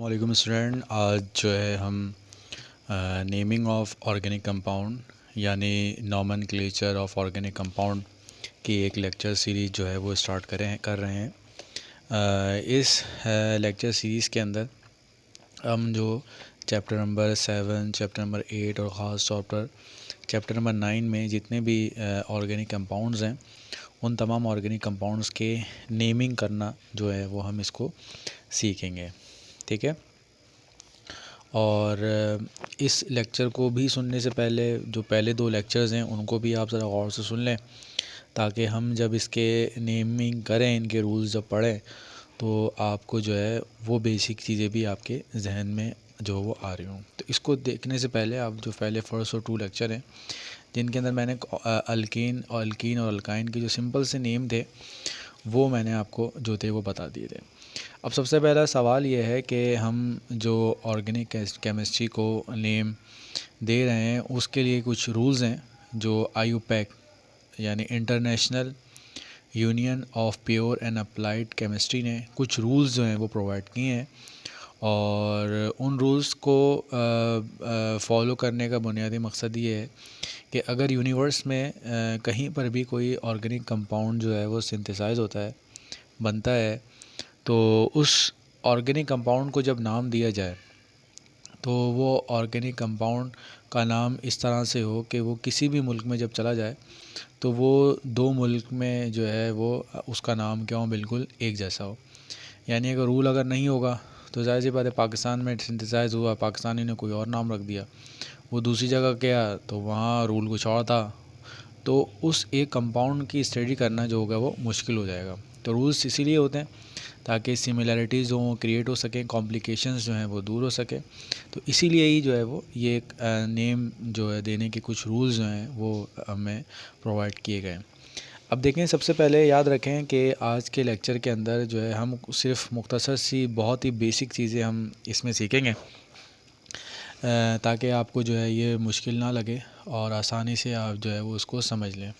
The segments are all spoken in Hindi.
वालेकुम स्टूडेंट। आज जो है हम नेमिंग ऑफ ऑर्गेनिक कंपाउंड यानी नॉमेनक्लेचर ऑफ ऑर्गेनिक कंपाउंड की एक लेक्चर सीरीज़ जो है वो स्टार्ट कर रहे हैं। इस लेक्चर सीरीज़ के अंदर हम जो चैप्टर नंबर 7, चैप्टर नंबर 8 और ख़ास तौर पर चैप्टर नंबर 9 में जितने भी ऑर्गेनिक कंपाउंड्स हैं उन तमाम ऑर्गेनिक कंपाउंड्स के नेमिंग करना जो है वो हम इसको सीखेंगे। ठीक है। और इस लेक्चर को भी सुनने से पहले जो पहले 2 लेक्चर्स हैं उनको भी आप ज़रा गौर से सुन लें, ताकि हम जब इसके नेमिंग करें, इनके रूल्स जब पढ़ें तो आपको जो है वो बेसिक चीज़ें भी आपके जहन में जो वो आ रही हों। तो इसको देखने से पहले आप जो पहले फर्स्ट और 2 लेक्चर हैं जिनके अंदर मैंने अल्कीन और अल्काइन के जो सिंपल से नेम थे वो मैंने आपको जो थे वो बता दिए थे। अब सबसे पहला सवाल ये है कि हम जो ऑर्गेनिक केमिस्ट्री को नेम दे रहे हैं उसके लिए कुछ रूल्स हैं जो IUPAC यानी international union of pure and applied chemistry ने कुछ रूल्स जो हैं वो प्रोवाइड किए हैं। और उन रूल्स को फॉलो करने का बुनियादी मकसद ये है कि अगर यूनिवर्स में कहीं पर भी कोई ऑर्गेनिक कंपाउंड जो है वो सिंथेसाइज होता है, बनता है, तो उस ऑर्गेनिक कंपाउंड को जब नाम दिया जाए तो वो ऑर्गेनिक कंपाउंड का नाम इस तरह से हो कि वो किसी भी मुल्क में जब चला जाए तो वो 2 मुल्क में जो है वो उसका नाम क्या हो, बिल्कुल एक जैसा हो। यानी अगर रूल अगर नहीं होगा तो ज़ाहिर सी बात है पाकिस्तान में सिंथेसाइज हुआ, पाकिस्तानी ने कोई और नाम रख दिया, वो दूसरी जगह गया तो वहाँ रूल कुछ और था, तो उस एक कंपाउंड की स्टडी करना जो होगा वो मुश्किल हो जाएगा। तो रूल्स इसीलिए होते हैं ताकि सिमिलैरिटीज़ जो क्रिएट हो सकें, कॉम्प्लिकेशंस जो हैं वो दूर हो सके। तो इसीलिए ही जो है वो ये एक नेम जो है देने के कुछ रूल्स जो हैं वो हमें प्रोवाइड किए गए हैं। अब देखें, सबसे पहले याद रखें कि आज के लेक्चर के अंदर जो है हम सिर्फ मुख्तसर सी बहुत ही बेसिक चीज़ें हम इसमें सीखेंगे ताकि आपको जो है ये मुश्किल ना लगे और आसानी से आप जो है वो उसको समझ लें।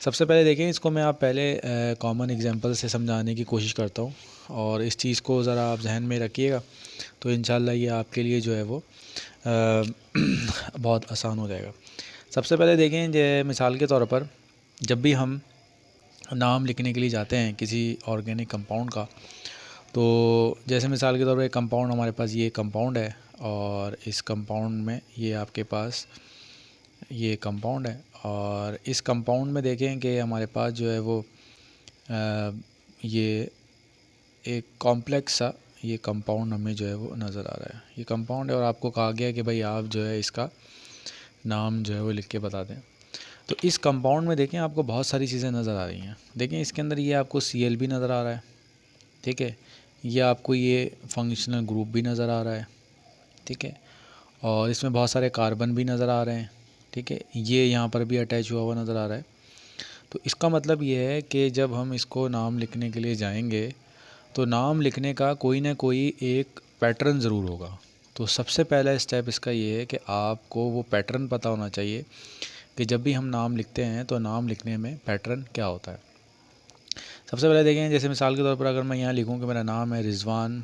सबसे पहले देखें, इसको मैं आप पहले कॉमन एग्जांपल से समझाने की कोशिश करता हूँ और इस चीज़ को ज़रा आप जहन में रखिएगा तो इंशाल्लाह ये आपके लिए जो है वो बहुत आसान हो जाएगा। सबसे पहले देखें, जो मिसाल के तौर पर जब भी हम नाम लिखने के लिए जाते हैं किसी ऑर्गेनिक कंपाउंड का, तो जैसे मिसाल के तौर पर एक कंपाउंड हमारे पास ये कंपाउंड है और इस कंपाउंड में ये आपके पास ये कंपाउंड है और इस कंपाउंड में देखें कि हमारे पास जो है वो ये एक कॉम्प्लेक्स सा ये कंपाउंड हमें जो है वो नज़र आ रहा है। ये कंपाउंड है और आपको कहा गया कि भाई आप जो है इसका नाम जो है वो लिख के बता दें। तो इस कंपाउंड में देखें आपको बहुत सारी चीज़ें नज़र आ रही हैं। देखें इसके अंदर ये आपको Cl भी नज़र आ रहा है, ठीक है, ये आपको ये फंक्शनल ग्रुप भी नज़र आ रहा है, ठीक है, और इसमें बहुत सारे कार्बन भी नज़र आ रहे हैं, ठीक है, ये यहाँ पर भी अटैच हुआ हुआ नज़र आ रहा है। तो इसका मतलब ये है कि जब हम इसको नाम लिखने के लिए जाएंगे तो नाम लिखने का कोई ना कोई एक पैटर्न ज़रूर होगा। तो सबसे पहला स्टेप इसका ये है कि आपको वो पैटर्न पता होना चाहिए कि जब भी हम नाम लिखते हैं तो नाम लिखने में पैटर्न क्या होता है। सबसे पहले देखें, जैसे मिसाल के तौर पर अगर मैं यहाँ लिखूँ कि मेरा नाम है रिजवान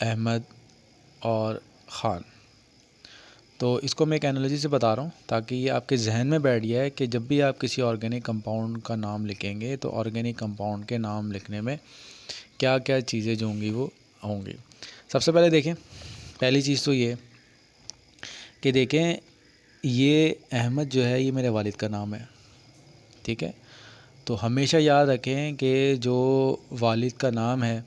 अहमद और ख़ान, तो इसको मैं एक एनालॉजी से बता रहा हूँ ताकि ये आपके जहन में बैठ गया है कि जब भी आप किसी ऑर्गेनिक कंपाउंड का नाम लिखेंगे तो ऑर्गेनिक कंपाउंड के नाम लिखने में क्या क्या चीज़ें जो होंगी वो होंगी। सबसे पहले देखें, पहली चीज़ तो ये कि देखें ये अहमद जो है ये मेरे वालिद का नाम है, ठीक है। तो हमेशा याद रखें कि जो वालिद का नाम है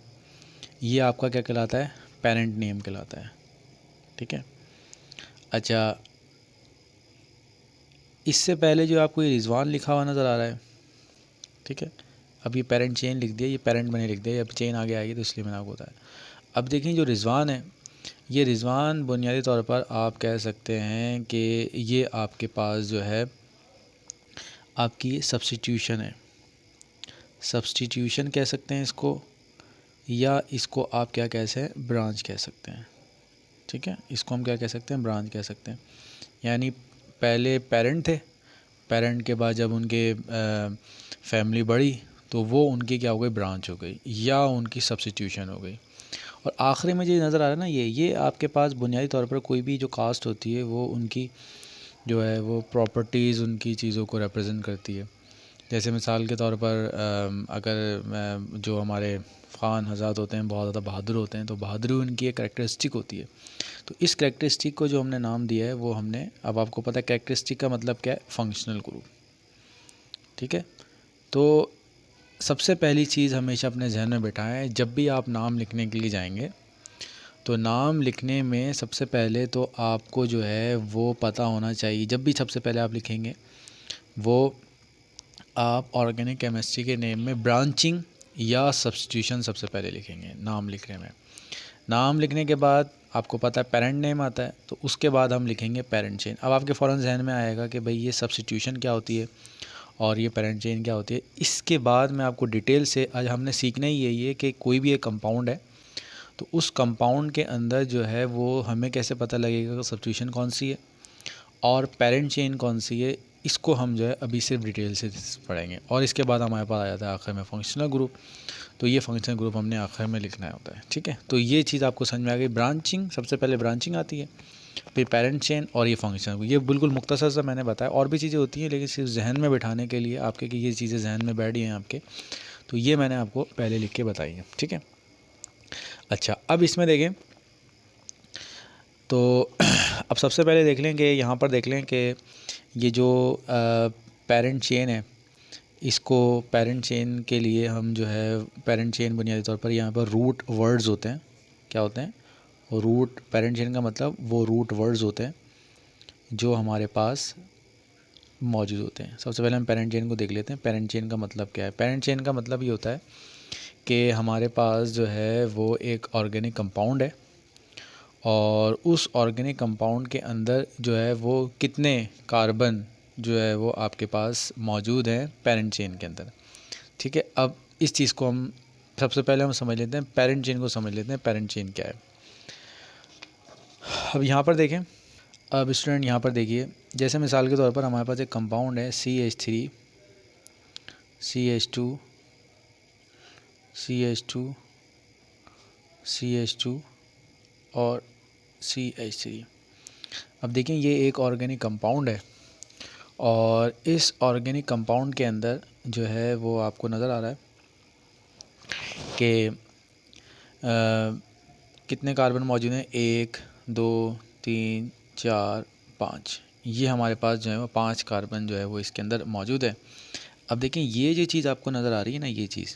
ये आपका क्या कहलाता है, पेरेंट नेम कहलाता है, ठीक है। अच्छा, इससे पहले जो आपको ये रिजवान लिखा हुआ नज़र आ रहा है, ठीक है, अब ये पेरेंट चेन लिख दिया, ये पेरेंट मैंने लिख दिया, अब चेन आगे आएगी तो इसलिए मैंने आपको बताया। अब देखिए जो रिजवान है, ये रिजवान बुनियादी तौर पर आप कह सकते हैं कि ये आपके पास जो है आपकी सब्स्टिट्यूशन है, सब्स्टिट्यूशन कह सकते हैं इसको, या इसको आप क्या कह सकते हैं, ब्रांच कह सकते हैं, ठीक है, इसको हम क्या कह सकते हैं, ब्रांच कह सकते हैं। यानी पहले पेरेंट थे, पेरेंट के बाद जब उनके फैमिली बढ़ी तो वो उनकी क्या हो गई, ब्रांच हो गई या उनकी सब्स्टिट्यूशन हो गई। और आखिरी में जो नज़र आ रहा है ना, ये आपके पास बुनियादी तौर पर कोई भी जो कास्ट होती है वो उनकी जो है वो प्रॉपर्टीज़, उनकी चीज़ों को रिप्रेजेंट करती है। जैसे मिसाल के तौर पर अगर जो हमारे ख़ान हज़ात होते हैं बहुत ज़्यादा बहादुर होते हैं, तो बहादुरी उनकी एक कैरेक्टरिस्टिक होती है। तो इस कैरेक्टरिस्टिक को जो हमने नाम दिया है वो हमने, अब आपको पता है कैरेक्टरिस्टिक का मतलब क्या है, फंक्शनल ग्रुप। ठीक है, तो सबसे पहली चीज़ हमेशा अपने जहन में बिठाएं, जब भी आप नाम लिखने के लिए जाएंगे तो नाम लिखने में सबसे पहले तो आपको जो है वो पता होना चाहिए, जब भी सबसे पहले आप लिखेंगे वो आप ऑर्गेनिक केमिस्ट्री के नेम में ब्रांचिंग या सब्स्टिट्यूशन सबसे पहले लिखेंगे नाम लिखने में। नाम लिखने के बाद आपको पता है पेरेंट नेम आता है, तो उसके बाद हम लिखेंगे पेरेंट चेन। अब आपके फ़ौरन जहन में आएगा कि भाई ये सब्स्टिट्यूशन क्या होती है और ये पेरेंट चेन क्या होती है। इसके बाद मैं आपको डिटेल से, आज हमने सीखना ही यही है कि कोई भी एक कंपाउंड है तो उस कंपाउंड के अंदर जो है वो हमें कैसे पता लगेगा कि सब्स्टिट्यूशन कौन सी है और पेरेंट चेन कौन सी है, इसको हम जो है अभी सिर्फ डिटेल से पढ़ेंगे। और इसके बाद हमारे पास आ जाता है आखिर में फंक्शनल ग्रुप। तो ये फंक्शनल ग्रुप हमने आखिर में लिखना होता है। ठीक है, तो ये चीज़ आपको समझ में आ गई। ब्रांचिंग, सबसे पहले ब्रांचिंग आती है, फिर पेरेंट चेन और ये फंक्शनल। ये बिल्कुल मुख्तसर सा मैंने बताया, और भी चीज़ें होती हैं लेकिन सिर्फ जहन में बिठाने के लिए आपके कि ये चीज़ें जहन में बैठी हैं आपके, तो ये मैंने आपको पहले लिख के बताई है। ठीक है, अच्छा अब इसमें देखें तो अब सबसे पहले देख लें कि यहाँ पर देख लें कि ये जो पेरेंट चेन है, इसको पेरेंट चेन के लिए हम जो है पेरेंट चेन बुनियादी तौर पर यहाँ पर रूट वर्ड्स होते हैं। क्या होते हैं? रूट। पेरेंट चेन का मतलब वो रूट वर्ड्स होते हैं जो हमारे पास मौजूद होते हैं। सबसे पहले हम पेरेंट चेन को देख लेते हैं। पेरेंट चेन का मतलब क्या है? पेरेंट चेन का मतलब ये होता है कि हमारे पास जो है वो एक ऑर्गेनिक कंपाउंड है और उस ऑर्गेनिक कंपाउंड के अंदर जो है वो कितने कार्बन जो है वो आपके पास मौजूद हैं पेरेंट चेन के अंदर। ठीक है, अब इस चीज़ को हम सबसे पहले हम समझ लेते हैं, पेरेंट चेन को समझ लेते हैं, पेरेंट चेन क्या है। अब यहाँ पर देखें, अब स्टूडेंट यहाँ पर देखिए, जैसे मिसाल के तौर पर हमारे पास एक कंपाउंड है CH3, CH2, CH2, CH2 और CH3। अब देखें ये एक ऑर्गेनिक कंपाउंड है और इस ऑर्गेनिक कंपाउंड के अंदर जो है वो आपको नज़र आ रहा है कि कितने कार्बन मौजूद हैं, 1 2 3 4 5। ये हमारे पास जो है वो 5 कार्बन जो है वो इसके अंदर मौजूद है। अब देखें ये जो चीज़ आपको नज़र आ रही है ना, ये चीज़,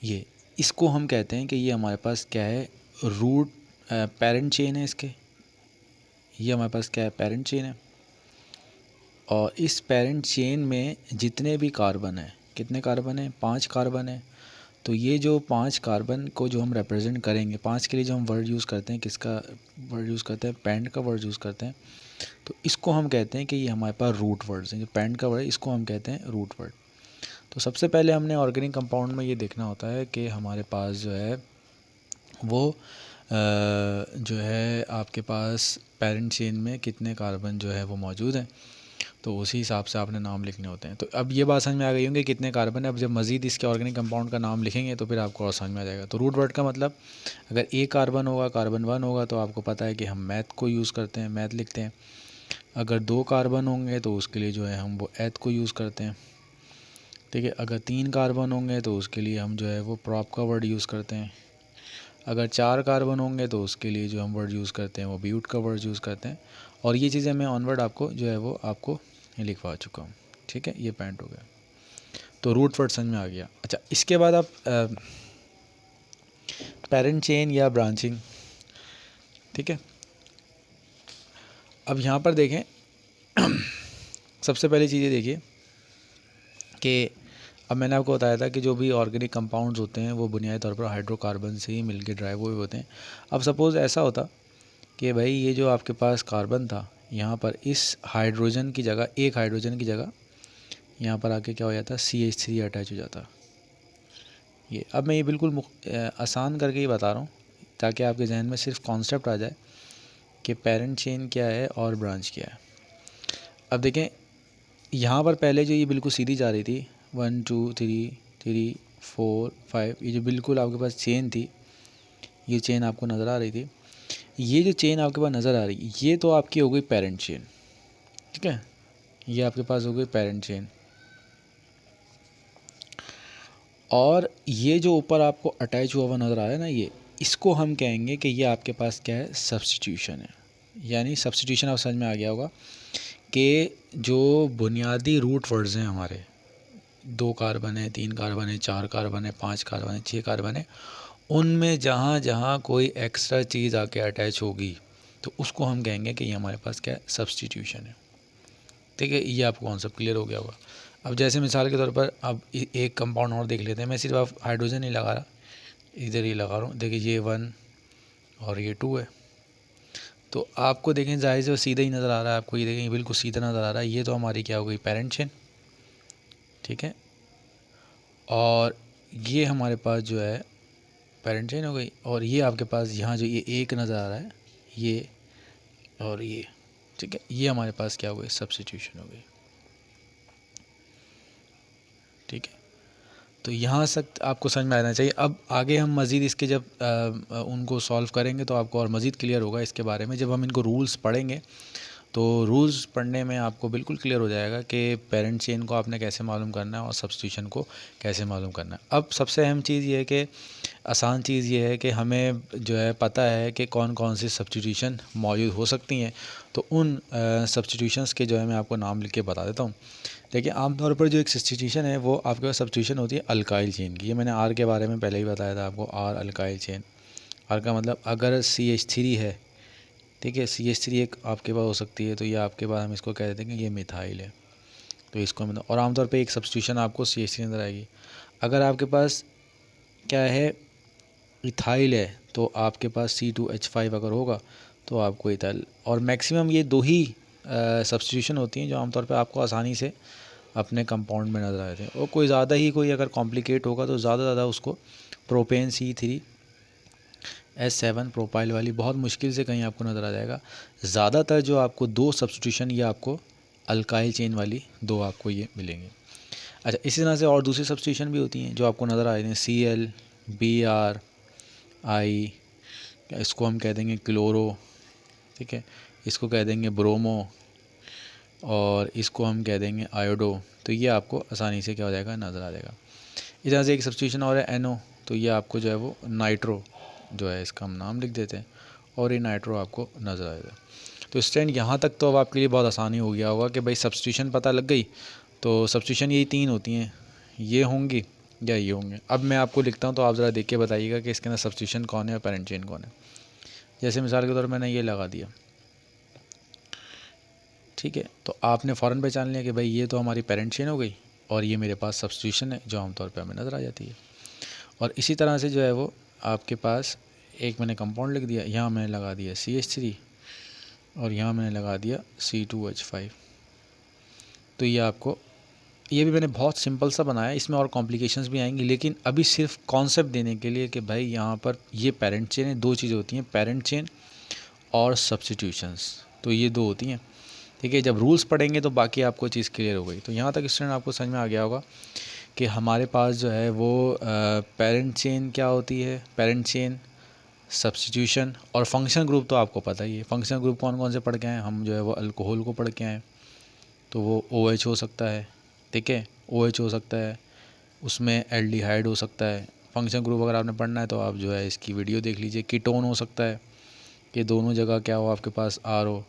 ये इसको हम कहते हैं कि ये हमारे पास क्या है, रूट पेरेंट चेन है इसके। ये हमारे पास क्या है, पेरेंट चेन है। और इस पेरेंट चेन में जितने भी कार्बन हैं, कितने कार्बन हैं, 5 कार्बन है। तो ये जो 5 कार्बन को जो हम रिप्रेजेंट करेंगे, 5 के लिए जो हम वर्ड यूज़ करते हैं, किसका वर्ड यूज़ करते हैं, पेंट का वर्ड यूज़ करते हैं। तो इसको हम कहते हैं कि ये हमारे पास रूट वर्ड्स हैं। जो पेंट का वर्ड है इसको हम कहते हैं रूट वर्ड। तो सबसे पहले हमने ऑर्गेनिक कंपाउंड में ये देखना होता है कि हमारे पास जो है वो जो है आपके पास पेरेंट चेन में कितने कार्बन जो है वो मौजूद हैं, तो उसी हिसाब से आपने नाम लिखने होते हैं। तो अब ये बात समझ में आ गई होंगी कितने कार्बन है। अब जब मज़ीद इसके ऑर्गेनिक कंपाउंड का नाम लिखेंगे तो फिर आपको और समझ में आ जाएगा। तो रूट वर्ड का मतलब, अगर एक कार्बन होगा, कार्बन 1 होगा, तो आपको पता है कि हम मैथ को यूज़ करते हैं, मैथ लिखते हैं। अगर 2 कार्बन होंगे तो उसके लिए जो है हम वो एथ को यूज़ करते हैं। ठीक है, अगर 3 कार्बन होंगे तो उसके लिए हम जो है वो प्रॉप का वर्ड यूज़ करते हैं। अगर 4 कार्बन होंगे तो उसके लिए जो हम वर्ड यूज़ करते हैं वो ब्यूट का वर्ड यूज़ करते हैं। और ये चीज़ें मैं ऑनवर्ड आपको जो है वो आपको लिखवा चुका हूँ। ठीक है, ये पॉइंट हो गया। तो रूट वर्ड समझ में आ गया। अच्छा, इसके बाद आप पेरेंट चेन या ब्रांचिंग। ठीक है, अब यहाँ पर देखें सबसे पहली चीज़ ये देखिए कि अब मैंने आपको बताया था कि जो भी ऑर्गेनिक कंपाउंड्स होते हैं वो बुनियादी तौर पर हाइड्रोकार्बन से ही मिलकर ड्राइव हुए होते हैं। अब सपोज़ ऐसा होता कि भाई ये जो आपके पास कार्बन था, यहाँ पर इस हाइड्रोजन की जगह, एक हाइड्रोजन की जगह यहाँ पर आके क्या हो जाता, CH3 अटैच हो जाता। ये अब मैं ये बिल्कुल आसान करके ही बता रहा हूँ ताकि आपके जहन में सिर्फ कॉन्सेप्ट आ जाए कि पेरेंट चेन क्या है और ब्रांच क्या है। अब देखें यहाँ पर पहले जो ये बिल्कुल सीधी जा रही थी, 1 2 3 3 4 5, ये जो बिल्कुल आपके पास चेन थी, ये चेन आपको नज़र आ रही थी, ये जो चेन आपके पास नज़र आ रही है ये तो आपकी हो गई पेरेंट चेन, ठीक है, ये आपके पास हो गई पेरेंट चेन। और ये जो ऊपर आपको अटैच हुआ हुआ नज़र आ रहा है ना, ये इसको हम कहेंगे कि ये आपके पास क्या है, सब्स्टिट्यूशन है। यानी सब्स्टिट्यूशन आप समझ में आ गया होगा कि जो बुनियादी रूट वर्ड्स हैं हमारे, 2 कार्बन है, 3 कार्बन है, 4 कार्बन है, 5 कार्बन है, 6 कार्बन है, उनमें जहाँ जहाँ कोई एक्स्ट्रा चीज़ आके अटैच होगी तो उसको हम कहेंगे कि ये हमारे पास क्या है, सब्स्टिट्यूशन है। ठीक है, ये आपको कॉन्सेप्ट क्लियर हो गया होगा। अब जैसे मिसाल के तौर पर अब एक कंपाउंड और देख लेते हैं। मैं सिर्फ आप हाइड्रोजन नहीं लगा रहा, इधर ही लगा रहा हूँ। देखिए ये 1 और ये 2 है, तो आपको देखें जाहिर से सीधा ही नज़र आ रहा है आपको, ये देखें बिल्कुल सीधा नज़र आ रहा है। ये तो हमारी क्या हो गई, पेरेंट चेन, ठीक है, और ये हमारे पास जो है पेरेंट चेन हो गई। और ये आपके पास यहाँ जो ये एक नज़र आ रहा है ये और ये, ठीक है, ये हमारे पास क्या हो गई, सब्स्टिट्यूशन हो गई। ठीक है, तो यहाँ तक आपको समझ में आना चाहिए। अब आगे हम मज़ीद इसके जब उनको सॉल्व करेंगे तो आपको और मज़ीद क्लियर होगा इसके बारे में। जब हम इनको रूल्स पढ़ेंगे तो रूल्स पढ़ने में आपको बिल्कुल क्लियर हो जाएगा कि पेरेंट चेन को आपने कैसे मालूम करना है और सब्स्टिट्यूशन को कैसे मालूम करना है। अब सबसे अहम चीज़ ये है कि आसान चीज़ ये है कि हमें जो है पता है कि कौन कौन सी सब्स्टिट्यूशन मौजूद हो सकती हैं। तो उन सब्स्टिट्यूशंस के जो है मैं आपको नाम लिख के बता देता हूँ। देखिए आमतौर पर जो एक सब्स्टिट्यूशन है वो आपके पास सब्स्टिट्यूशन होती है अल्काइल चेन की। ये मैंने आर के बारे में पहले ही बताया था आपको, आर अल्काइल चेन। आर का मतलब अगर CH3 है, ठीक है, CH3 एक आपके पास हो सकती है, तो ये आपके पास हम इसको कह देते हैं कि ये मिथाइल है, तो इसको मतलब। और आमतौर पे एक सब्स्टिट्यूशन आपको CH3 नज़र आएगी। अगर आपके पास क्या है, इथाइल है, तो आपके पास C2H5 अगर होगा तो आपको इथाइल। और मैक्सिमम ये 2 ही सब्स्टिट्यूशन होती हैं जो आमतौर पे आपको आसानी से अपने कंपाउंड में नज़र आए थे। और कोई ज़्यादा ही कोई अगर कॉम्प्लिकेट होगा तो ज़्यादा उसको प्रोपेन C3H7 प्रोपाइल वाली बहुत मुश्किल से कहीं आपको नज़र आ जाएगा। ज़्यादातर जो आपको 2 सब्स्टिट्यूशन ये आपको अल्काइल चेन वाली 2 आपको ये मिलेंगे। अच्छा, इसी तरह से और दूसरी सब्स्टिट्यूशन भी होती हैं जो आपको नज़र आ रही हैं, Cl, Br, I, इसको हम कह देंगे क्लोरो, ठीक है, इसको कह देंगे ब्रोमो, और इसको हम कह देंगे आयोडो। तो ये आपको आसानी से क्या हो जाएगा, नज़र आ जाएगा। इस तरह से एक सब्स्टिट्यूशन और है NO, तो ये आपको जो है वो नाइट्रो जो है, इसका हम नाम लिख देते हैं, और ये नाइट्रो आपको नज़र आएगा। तो स्टूडेंट यहाँ तक तो अब आपके लिए बहुत आसानी हो गया होगा कि भाई सब्स्टिट्यूशन पता लग गई। तो सब्स्टिट्यूशन यही 3 होती हैं, ये होंगी या ये होंगे। अब मैं आपको लिखता हूँ तो आप ज़रा देख के बताइएगा कि इसके अंदर सब्स्टिट्यूशन कौन है और पेरेंट चेन कौन है। जैसे मिसाल के तौर पर मैंने ये लगा दिया, ठीक है, तो आपने फ़ौरन पहचान लिया कि भाई ये तो हमारी पेरेंट चेन हो गई और ये मेरे पास सब्स्टिट्यूशन है जो आमतौर पे हमें नज़र आ जाती है। और इसी तरह से जो है वो आपके पास एक मैंने कंपाउंड लिख दिया, यहाँ मैंने लगा दिया CH3 और यहाँ मैंने लगा दिया C2H5। तो ये आपको, ये भी मैंने बहुत सिंपल सा बनाया, इसमें और कॉम्प्लिकेशंस भी आएंगी, लेकिन अभी सिर्फ कॉन्सेप्ट देने के लिए कि भाई यहाँ पर ये पेरेंट चेन है। 2 चीज़ें होती हैं, पेरेंट चेन और सब्स्टिट्यूशंस, तो ये 2 होती हैं। ठीक है, जब रूल्स पढ़ेंगे तो बाकी आपको चीज़ क्लियर हो गई। तो यहाँ तक स्टूडेंट आपको समझ में आ गया होगा कि हमारे पास जो है वो पेरेंट चेन क्या होती है, पेरेंट चेन, सब्स्टिट्यूशन और फंक्शन ग्रुप तो आपको पता ही है। फंक्शन ग्रुप कौन कौन से पढ़ के आए हम, जो है वो अल्कोहल को पढ़ के आए, तो वो OH हो सकता है, ठीक है, OH हो सकता है, उसमें एल्डिहाइड हो सकता है। फंक्शन ग्रुप अगर आपने पढ़ना है तो आप जो है इसकी वीडियो देख लीजिए। कीटोन हो सकता है कि दोनों जगह क्या हो आपके पास R हो,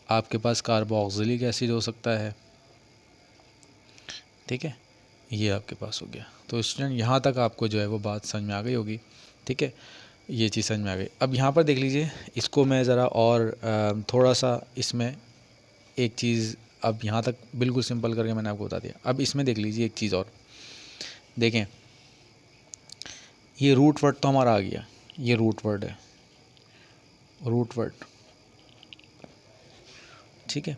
आपके पास कार्बोक्सिलिक एसिड हो सकता है, ठीक है, ये आपके पास हो गया। तो स्टूडेंट यहाँ तक आपको जो है वो बात समझ में आ गई होगी, ठीक है, ये चीज़ समझ में आ गई। अब यहाँ पर देख लीजिए, इसको मैं ज़रा और थोड़ा सा इसमें एक चीज़, अब यहाँ तक बिल्कुल सिंपल करके मैंने आपको बता दिया। अब इसमें देख लीजिए एक चीज़ और देखें, ये रूट वर्ड तो हमारा आ गया, ये रूट वर्ड है, रूट वर्ड, ठीक है।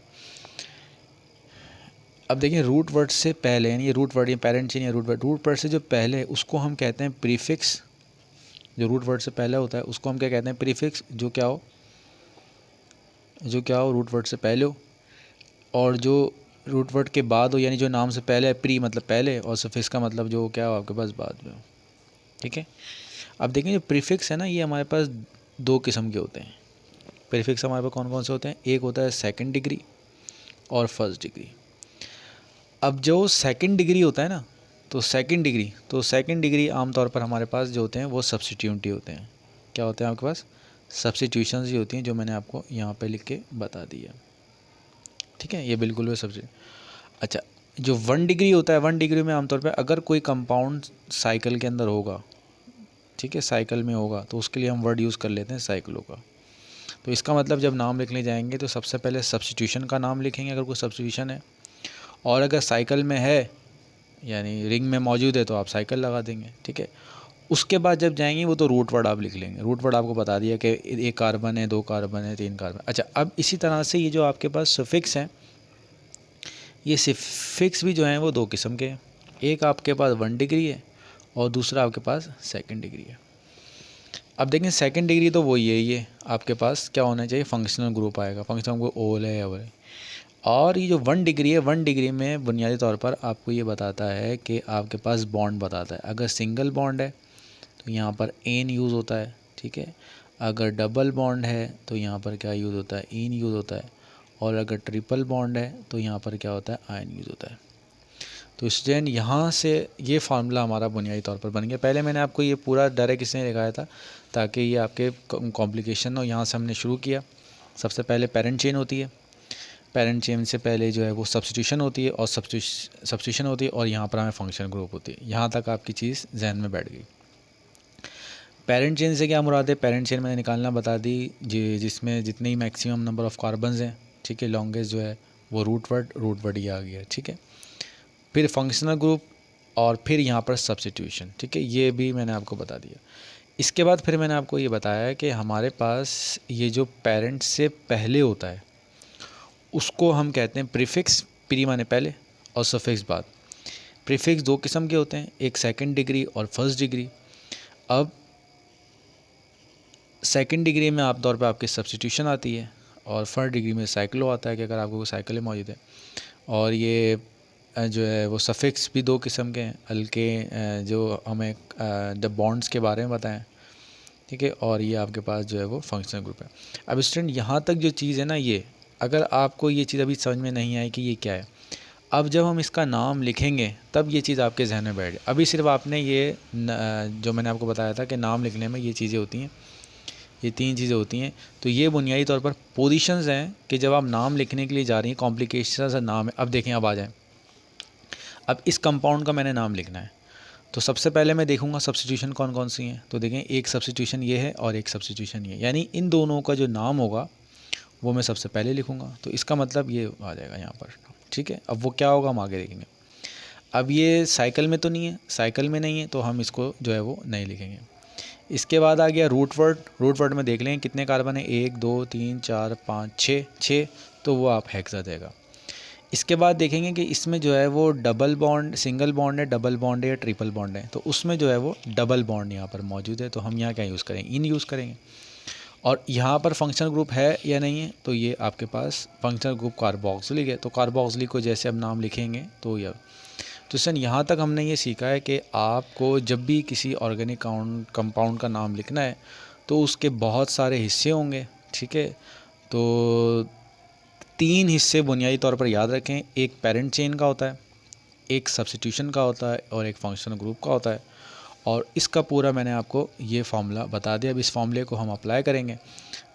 अब देखिए रूट वर्ड से पहले, यानी ये रूट वर्ड, ये पेरेंट चेन या रूट वर्ड से जो पहले उसको हम कहते हैं प्रीफिक्स। जो रूट वर्ड से पहले होता है उसको हम क्या कहते हैं, प्रीफिक्स। जो क्या हो रूट वर्ड से पहले हो, और जो रूट वर्ड के बाद हो, यानी जो नाम से पहले है, प्री मतलब पहले, और सफिक्स का मतलब जो क्या हो आपके पास बाद में हो, ठीक है। अब देखें जो प्रीफिक्स है ना, ये हमारे पास दो किस्म के होते हैं। प्रीफिक्स हमारे पास कौन कौन से होते हैं? एक होता है सेकंड डिग्री और फर्स्ट डिग्री। अब जो सेकंड डिग्री होता है ना, तो सेकंड डिग्री आमतौर पर हमारे पास जो होते हैं वो सब्स्टिट्यूट होते हैं। क्या होते हैं आपके पास? सब्स्टिट्यूशंस ही होती हैं, जो मैंने आपको यहाँ पे लिख के बता दिया। ठीक है, ये बिल्कुल भी सब्स्टिट्यूट। अच्छा, जो 1 डिग्री होता है, 1 डिग्री में आमतौर पे अगर कोई कंपाउंड साइकिल के अंदर होगा, ठीक है, साइकिल में होगा, तो उसके लिए हम वर्ड यूज़ कर लेते हैं साइक्लो का। तो इसका मतलब जब नाम लिखने जाएंगे तो सबसे पहले सब्स्टिट्यूशन का नाम लिखेंगे अगर कोई सब्स्टिट्यूशन है, और अगर साइकिल में है यानी रिंग में मौजूद है तो आप साइकिल लगा देंगे। ठीक है, उसके बाद जब जाएंगे वो तो रूट वर्ड आप लिख लेंगे। रूट वर्ड आपको बता दिया कि 1 कार्बन है, 2 कार्बन है, 3 कार्बन। अच्छा, अब इसी तरह से ये जो आपके पास सफिक्स हैं, ये सफिक्स भी जो हैं वो 2 किस्म के हैं। एक आपके पास 1 डिग्री है और दूसरा आपके पास सेकंड डिग्री है। अब देखें सेकंड डिग्री तो वही है, ये आपके पास क्या होना चाहिए? फंक्शनल ग्रुप आएगा। फंक्शनल ग्रुप ओल है या है। और ये जो 1 डिग्री है, 1 डिग्री में बुनियादी तौर पर आपको ये बताता है कि आपके पास बॉन्ड बताता है। अगर सिंगल बॉन्ड है तो यहाँ पर एन यूज़ होता है। ठीक है, अगर डबल बॉन्ड है तो यहाँ पर क्या यूज़ होता है? इन यूज़ होता है। और अगर ट्रिपल बॉन्ड है तो यहाँ पर क्या होता है? आयन यूज़ होता है। तो स्टूडेंट यहाँ से ये फार्मूला हमारा बुनियादी तौर पर बन गया। पहले मैंने आपको ये पूरा डायरेक्ट इसलिए दिखाया था ताकि ये आपके कॉम्प्लिकेशन हो। यहाँ से हमने शुरू किया। सबसे पहले पेरेंट चेन होती है, पेरेंट चेन से पहले जो है वो सब्स्टिट्यूशन होती है, और सब्स्टिट्यूशन होती है, और यहाँ पर हमें फंक्शन ग्रुप होती है। यहाँ तक आपकी चीज़ जहन में बैठ गई। पेरेंट चेन से क्या मुराद है? पेरेंट चेन मैंने निकालना बता दी, जिसमें जितने ही मैक्सिमम नंबर ऑफ़ कार्बन्स हैं। ठीक है, लॉन्गेस्ट जो है वो रूट वर्ड ये आ गया। ठीक है, फिर फंक्शनल ग्रुप, और फिर यहाँ पर सब्स्टिट्यूशन। ठीक है, ये भी मैंने आपको बता दिया। इसके बाद फिर मैंने आपको ये बताया कि हमारे पास ये जो पेरेंट से पहले होता है उसको हम कहते हैं प्रीफिक्स। प्री माने पहले और सफिक्स बाद। प्रीफिक्स 2 किस्म के होते हैं, एक सेकंड डिग्री और फर्स्ट डिग्री। अब सेकंड डिग्री में आप तौर पे आपकी सब्स्टिट्यूशन आती है, और फर्स्ट डिग्री में साइक्लो आता है कि अगर आपको कोई साइकिल मौजूद है। और ये जो है वो सफिक्स भी 2 किस्म के हैं, हल्के जो हमें द बॉन्ड्स के बारे में बताएं। ठीक है, और ये आपके पास जो है वो फंक्शनल ग्रुप है। अब स्टूडेंट यहाँ तक जो चीज़ है ना, ये अगर आपको ये चीज़ अभी समझ में नहीं आई कि ये क्या है, अब जब हम इसका नाम लिखेंगे तब ये चीज़ आपके जहन में बैठ जाए। अभी सिर्फ आपने ये जो मैंने आपको बताया था कि नाम लिखने में ये चीज़ें होती हैं, ये 3 चीज़ें होती हैं। तो ये बुनियादी तौर पर पोजीशंस हैं कि जब आप नाम लिखने के लिए जा रही हैं, कॉम्प्लिकेशन सा नाम है। अब देखें, अब आ जाएँ। अब इस कंपाउंड का मैंने नाम लिखना है, तो सबसे पहले मैं देखूंगा सब्स्टिट्यूशन कौन कौन सी हैं। तो देखें, एक सब्स्टिट्यूशन ये है और एक सब्स्टिट्यूशन ये है, यानी इन दोनों का जो नाम होगा वो मैं सबसे पहले लिखूंगा। तो इसका मतलब ये आ जाएगा यहाँ पर। ठीक है, अब वो क्या होगा हम आगे देखेंगे। अब ये साइकिल में तो नहीं है, साइकिल में नहीं है, तो हम इसको जो है वो नहीं लिखेंगे। इसके बाद आ गया रूट वर्ड में देख लें कितने कार्बन है, 1 2 3 4 5 6, तो वो आप हेक्सा देगा। इसके बाद देखेंगे कि इसमें जो है वो डबल बॉन्ड, सिंगल बॉन्ड है, डबल बॉन्ड है या ट्रिपल बॉन्ड है। तो उसमें जो है वो डबल बॉन्ड यहाँ पर मौजूद है, तो हम यहाँ क्या यूज़ करेंगे? इन यूज़ करेंगे। और यहाँ पर फंक्शनल ग्रुप है या नहीं है, तो ये आपके पास फंक्शनल ग्रुप कार्बोक्सिलिक है, तो कार्बोक्सिलिक को जैसे अब नाम लिखेंगे तो यह। तो सन यहाँ तक हमने ये सीखा है कि आपको जब भी किसी ऑर्गेनिक कंपाउंड का नाम लिखना है तो उसके बहुत सारे हिस्से होंगे। ठीक है, तो 3 हिस्से बुनियादी तौर पर याद रखें। एक पेरेंट चेन का होता है, एक सब्स्टिट्यूशन का होता है, और एक फंक्शनल ग्रुप का होता है। और इसका पूरा मैंने आपको ये फार्मूला बता दिया। अब इस फार्मूले को हम अप्लाई करेंगे।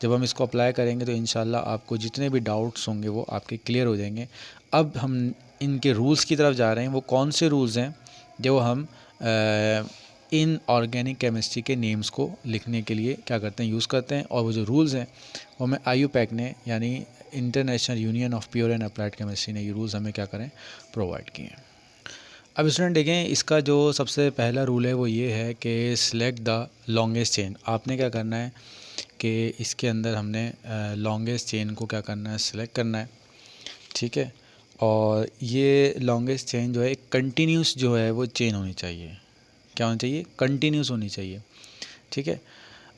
जब हम इसको अप्लाई करेंगे तो इंशाल्लाह आपको जितने भी डाउट्स होंगे वो आपके क्लियर हो जाएंगे। अब हम इनके रूल्स की तरफ जा रहे हैं। वो कौन से रूल्स हैं जो हम इन ऑर्गेनिक केमिस्ट्री के नेम्स को लिखने के लिए क्या करते हैं, यूज़ करते हैं। और वो जो रूल्स हैं वो हमें IUPAC ने, यानी international union of pure and applied chemistry ने ये रूल्स हमें क्या करें, प्रोवाइड किए हैं। अब स्टूडेंट देखें, इसका जो सबसे पहला रूल है वो ये है कि सिलेक्ट द लॉन्गेस्ट चेन। आपने क्या करना है कि इसके अंदर हमने लॉन्गेस्ट चेन को क्या करना है, सिलेक्ट करना है। ठीक है, और ये लॉन्गेस्ट चेन जो है एक कंटिन्यूस जो है वो चेन होनी चाहिए। क्या होनी चाहिए? कंटिन्यूस होनी चाहिए। ठीक है,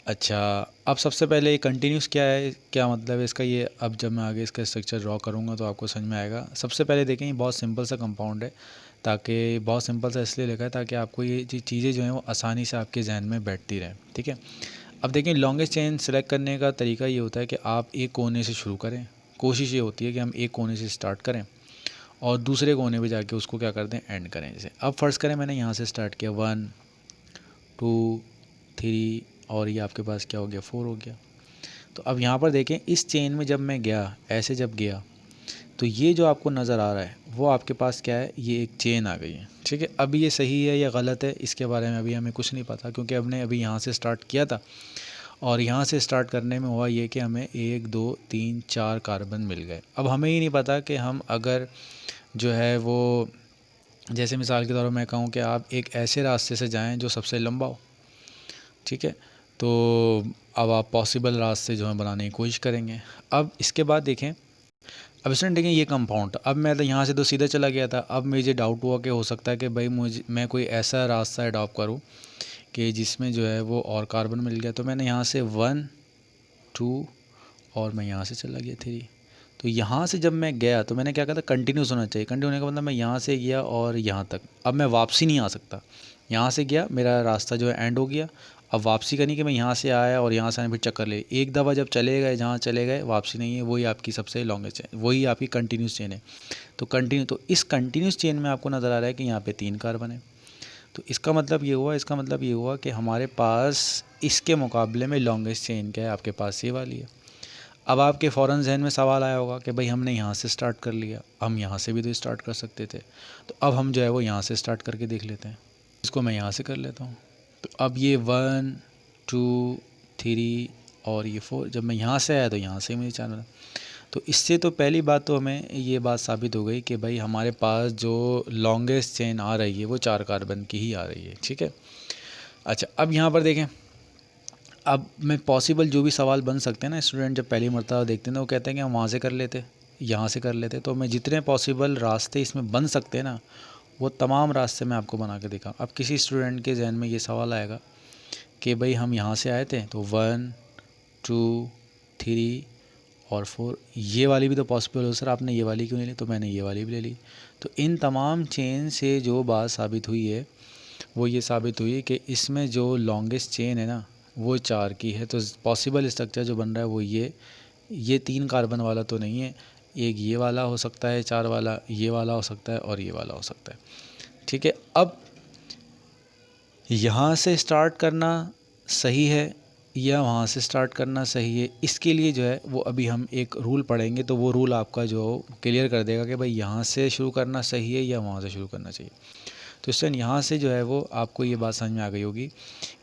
अच्छा, अब सबसे पहले कंटिन्यूस क्या है, क्या मतलब है इसका, ये अब जब मैं आगे इसका स्ट्रक्चर ड्रॉ करूँगा तो आपको समझ में आएगा। सबसे पहले देखें, ये बहुत सिंपल सा कंपाउंड है, ताकि बहुत सिंपल सा इसलिए लिखा है ताकि आपको ये चीज़ें जो हैं वो आसानी से आपके जहन में बैठती रहें, ठीक है। अब देखें, लॉन्गेस्ट चेन सेलेक्ट करने का तरीका ये होता है कि आप एक कोने से शुरू करें। कोशिश ये होती है कि हम एक कोने से स्टार्ट करें और दूसरे कोने पे जाके उसको क्या कर दें, एंड करें। जैसे अब फ़र्ज़ करें मैंने यहाँ से स्टार्ट किया 1 2 3 और ये आपके पास क्या हो गया, 4 हो गया। तो अब यहाँ पर देखें, इस चेन में जब मैं गया, ऐसे जब गया, तो ये जो आपको नज़र आ रहा है वो आपके पास क्या है, ये एक चेन आ गई है, ठीक है। अब ये सही है या गलत है इसके बारे में अभी हमें कुछ नहीं पता, क्योंकि हमने अभी यहाँ से स्टार्ट किया था और यहाँ से स्टार्ट करने में हुआ ये कि हमें 1 2 3 4 कार्बन मिल गए। अब हमें ही नहीं पता कि हम अगर जो है वो, जैसे मिसाल के तौर पर मैं कहूँ कि आप एक ऐसे रास्ते से जाएं जो सबसे लंबा हो, ठीक है, तो अब आप पॉसिबल रास्ते जो हैं बनाने की कोशिश करेंगे। अब इसके बाद देखें, अब स्टूडेंट देखें ये कंपाउंड, अब मैं तो यहाँ से तो सीधा चला गया था। अब मुझे डाउट हुआ कि हो सकता है कि भाई मैं कोई ऐसा रास्ता अडॉप्ट करूँ कि जिसमें जो है वो और कार्बन मिल गया। तो मैंने यहाँ से 1 2 और मैं यहाँ से चला गया 3। तो यहाँ से जब मैं गया तो मैंने क्या कहा था, कंटिन्यूस होना चाहिए। कंटिन्यू होने का मतलब मैं यहाँ से गया और यहाँ तक, अब मैं वापसी नहीं आ सकता। यहाँ से गया, मेरा रास्ता जो है एंड हो गया। अब वापसी करनी कि मैं यहाँ से आया और यहाँ से आने फिर चक्कर ले, एक दफ़ा जब चले गए जहाँ चले गए वापसी नहीं है, वही आपकी सबसे लॉन्गेस्ट चेन, वही आपकी कंटिन्यूस चेन है। तो इस कंटिन्यूस चेन में आपको नज़र आ रहा है कि यहाँ पे 3 कार्बन है। तो इसका मतलब ये हुआ कि हमारे पास इसके मुकाबले में लॉन्गेस्ट चेन क्या है, आपके पास ये वाली है। अब आपके फ़ौरन जहन में सवाल आया होगा कि भाई हमने यहाँ से स्टार्ट कर लिया, हम यहाँ से भी तो स्टार्ट कर सकते थे। तो अब हम जो है वो यहाँ से स्टार्ट करके देख लेते हैं। इसको मैं यहाँ से कर लेता हूँ। तो अब ये 1 2 3 और ये 4, जब मैं यहाँ से आया तो यहाँ से मुझे 4 मिला। तो इससे तो पहली बात तो हमें ये बात साबित हो गई कि भाई हमारे पास जो लॉन्गेस्ट चेन आ रही है वो 4 कार्बन की ही आ रही है, ठीक है। अच्छा, अब यहाँ पर देखें, अब मैं पॉसिबल जो भी सवाल बन सकते हैं ना, स्टूडेंट जब पहली मरतबा देखते हैं तो वो कहते हैं कि हम वहाँ से कर लेते, यहाँ से कर लेते। तो मैं जितने पॉसिबल रास्ते इसमें बन सकते हैं ना, वो तमाम रास्ते मैं आपको बना के दिखाऊँ। अब किसी स्टूडेंट के जहन में ये सवाल आएगा कि भाई हम यहाँ से आए थे तो 1 2 3 और 4, ये वाली भी तो पॉसिबल हो सर, आपने ये वाली क्यों नहीं ली? तो मैंने ये वाली भी ले ली। तो इन तमाम चेन से जो बात साबित हुई है वो ये साबित हुई कि इसमें जो लॉन्गेस्ट चेन है ना वो 4 की है। तो पॉसिबल स्ट्रक्चर जो बन रहा है वो ये 3 कार्बन वाला तो नहीं है, एक ये वाला हो सकता है 4 वाला, ये वाला हो सकता है और ये वाला हो सकता है, ठीक है। अब यहाँ से स्टार्ट करना सही है या वहाँ से स्टार्ट करना सही है, इसके लिए जो है वो अभी हम एक रूल पढ़ेंगे। तो वो रूल आपका जो क्लियर कर देगा कि भाई यहाँ से शुरू करना सही है या वहाँ से शुरू करना चाहिए। तो स्टूडेंट यहाँ से जो है वो आपको ये बात समझ में आ गई होगी